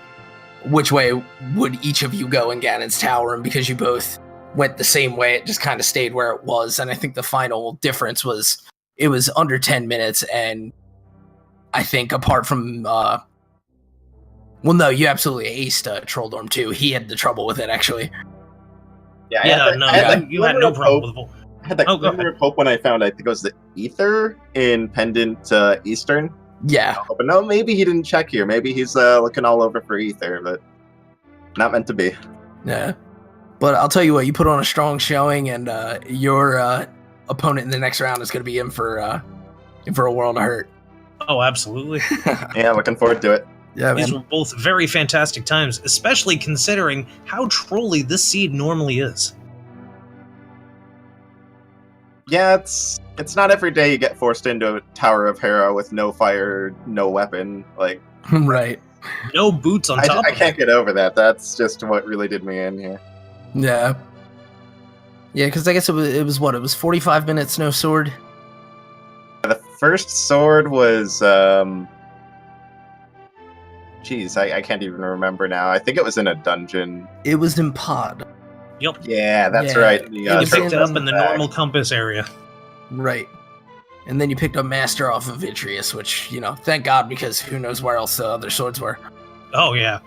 which way would each of you go in Ganon's Tower, and because you both went the same way, it just kind of stayed where it was. And I think the final difference was it was under 10 minutes, and I think apart from well, no, you absolutely aced Trolldorm too. He had the trouble with it actually. Yeah, Yeah, no, I had you had no problem with it. I had that Oh, go glimmer of hope when I found, I think it was the Ether in Pendant Eastern. Yeah, But no, maybe he didn't check here. Maybe he's looking all over for Ether, but not meant to be. yeah. But I'll tell you what, you put on a strong showing, and your opponent in the next round is going to be in for a world of hurt. Oh, absolutely. Yeah, looking forward to it. Yeah, These man. were both very fantastic times, especially considering how trolly this seed normally is. Yeah, it's not every day you get forced into a Tower of Hera with no fire, no weapon. Like, Right. No boots on top I of can't it. get over that. That's just what really did me in here. Yeah. Yeah, because I guess it was what? It was 45 minutes, no sword. The first sword was, geez, I can't even remember now. I think it was in a dungeon. It was in Pod. Yep. Yeah, that's Yeah, right. it You was picked it up in- in the normal compass area. Right. And then you picked up Master off of Vitreous, which, thank God, because who knows where else the other swords were. Oh, yeah.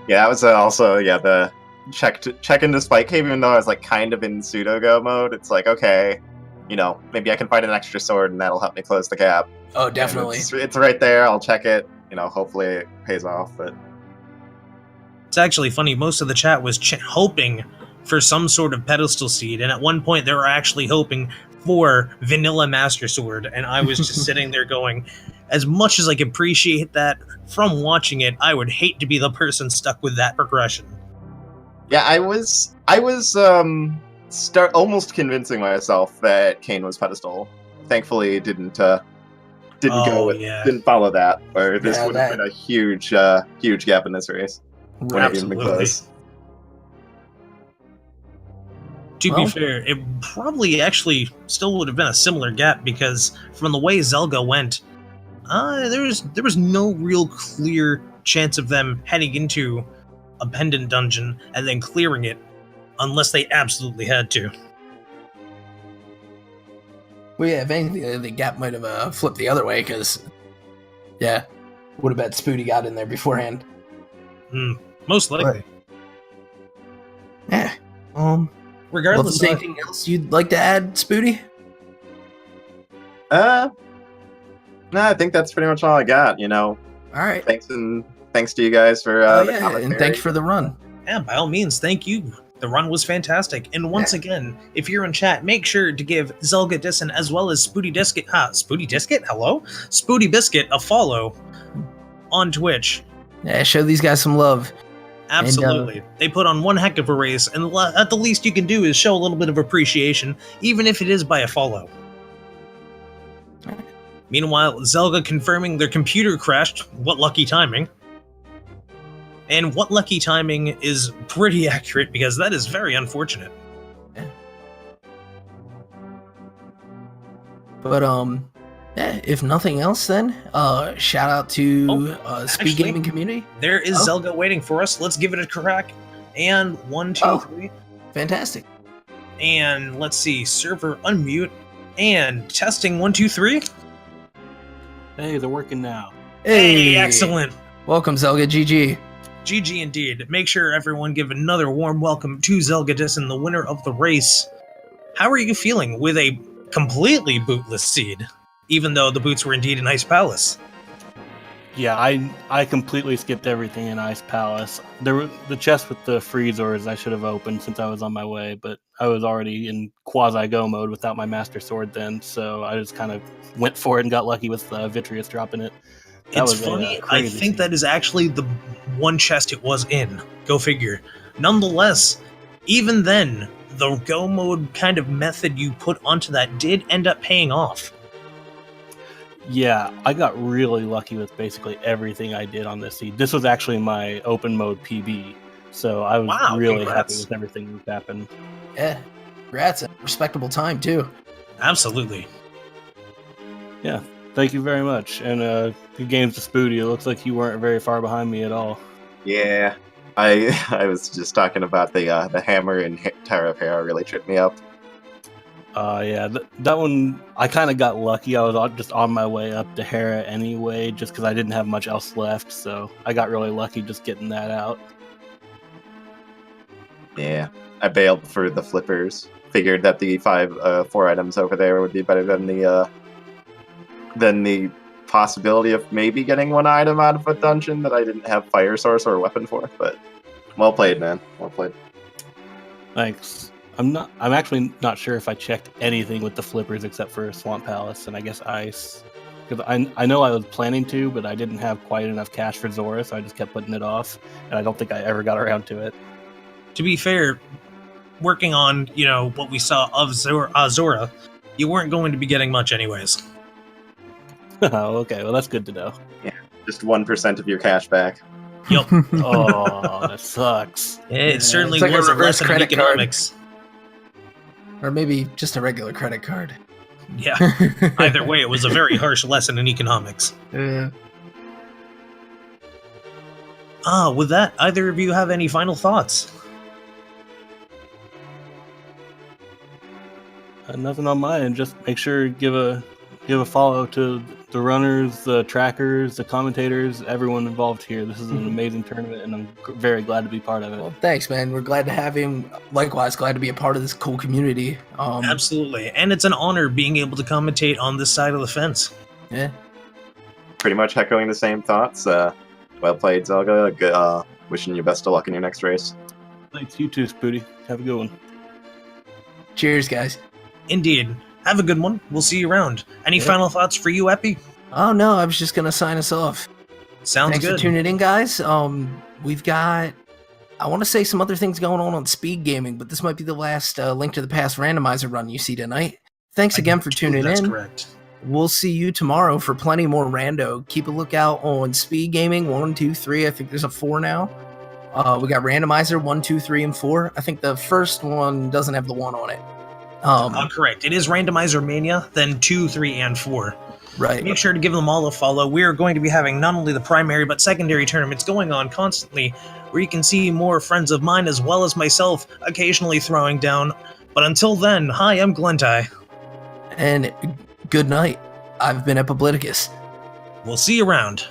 Yeah, that was also the check into Spike Cave, even though I was like kind of in pseudo go mode. It's like, okay, maybe I can find an extra sword and that'll help me close the gap. Oh, And definitely. it's right there. I'll check it. Hopefully it pays off. But It's actually funny. Most of the chat was hoping for some sort of pedestal seed, and at one point they were actually hoping for Vanilla Master Sword, and I was just sitting there going, as much as I can appreciate that from watching it, I would hate to be the person stuck with that progression. yeah, I was almost convincing myself that Kane was pedestal. Thankfully, it didn't follow that, or this Yeah, would have been a huge gap in this race. Wouldn't even be Absolutely. close. To be fair, it probably actually still would have been a similar gap, because from the way Zelda went, there was no real clear chance of them heading into a pendant dungeon and then clearing it, unless they absolutely had to. Well, yeah, if anything, the gap might have flipped the other way, because, yeah, would have bet Spooty got in there beforehand. Most likely. Yeah. Regardless, Is there anything else you'd like to add, Spooty? No, I think that's pretty much all I got. All right. Thanks to you guys for the commentary. and thank you for the run. yeah, by all means, thank you. The run was fantastic. And once again, if you're in chat, make sure to give zelgadissan as well as SpootyBiscuit, hello? SpootyBiscuit a follow on Twitch. Yeah, show these guys some love. Absolutely. They put on one heck of a race, and at the least you can do is show a little bit of appreciation, even if it is by a follow. Meanwhile, Zelda confirming their computer crashed. What lucky timing. And what lucky timing is pretty accurate, because that is very unfortunate. But, if nothing else, then, shout out to Speed actually, Gaming Community. There is Zelda waiting for us. Let's give it a crack. And 1, 2, 3. Fantastic. And let's see, server unmute. And testing 1, 2, 3. Hey, they're working now. Hey, excellent. Welcome, Zelga. GG. GG indeed. Make sure everyone give another warm welcome to Zelgadissan, the winner of the race. How are you feeling with a completely bootless seed, even though the boots were indeed in Ice Palace? Yeah, I completely skipped everything in Ice Palace. The chest with the freezers I should have opened since I was on my way, but I was already in quasi-go mode without my Master Sword then, so I just kind of went for it and got lucky with Vitreous dropping it. It's funny, I think that is actually the one chest it was in. Go figure. Nonetheless, even then, the go mode kind of method you put onto that did end up paying off. Yeah, I got really lucky with basically everything I did on this seed. This was actually my open mode PB, so I was really happy with everything that happened. Yeah, congrats. A respectable time, too. Absolutely. Yeah, thank you very much. And good games to Spooty. It looks like you weren't very far behind me at all. Yeah, I was just talking about the hammer and Tower of Hera really tripped me up. Yeah, that one, I kind of got lucky. I was just on my way up to Hera anyway, just because I didn't have much else left, so I got really lucky just getting that out. Yeah, I bailed for the flippers. Figured that the 4 items over there would be better than the possibility of maybe getting 1 item out of a dungeon that I didn't have fire source or weapon for. But well played, man. Well played. Thanks. I'm actually not sure if I checked anything with the flippers except for Swamp Palace and I guess Ice. because I know I was planning to, but I didn't have quite enough cash for Zora, so I just kept putting it off, and I don't think I ever got around to it. To be fair, working on, what we saw of Zora, you weren't going to be getting much anyways. Oh, okay, well that's good to know. Just 1% of your cash back. Yup. Oh, that sucks. It certainly It's like a was a reverse lesson in credit card. economics. Or maybe just a regular credit card. Yeah. Either way, it was a very harsh lesson in economics. Yeah. With that, either of you have any final thoughts? Nothing on my end. Just make sure give a follow to the runners, the trackers, the commentators, everyone involved here. This is an amazing tournament, and I'm very glad to be part of it. Well, thanks, man. We're glad to have him. Likewise, glad to be a part of this cool community. Absolutely. And it's an honor being able to commentate on this side of the fence. Yeah. Pretty much echoing the same thoughts. Well played, Zelda. Wishing you best of luck in your next race. Thanks, you too, Spooty. Have a good one. Cheers, guys. Indeed. Have a good one. We'll see you around. Any final thoughts for you, Epi? Oh, no, I was just going to sign us off. Sounds Thanks good. for tuning in, guys. We've got, I want to say some other things going on Speed Gaming, but this might be the last Link to the Past randomizer run you see tonight. Thanks again for tuning That's in. correct. We'll see you tomorrow for plenty more rando. Keep a lookout on Speed Gaming 1, 2, 3. I think there's a 4 now. We got Randomizer 1, 2, 3, and 4. I think the first one doesn't have the 1 on it. Correct. It is Randomizer Mania, then 2, 3, and 4. Right. Make sure to give them all a follow. We are going to be having not only the primary but secondary tournaments going on constantly, where you can see more friends of mine as well as myself occasionally throwing down. But until then, hi, I'm Glentai. And good night. I've been Epibliticus. We'll see you around.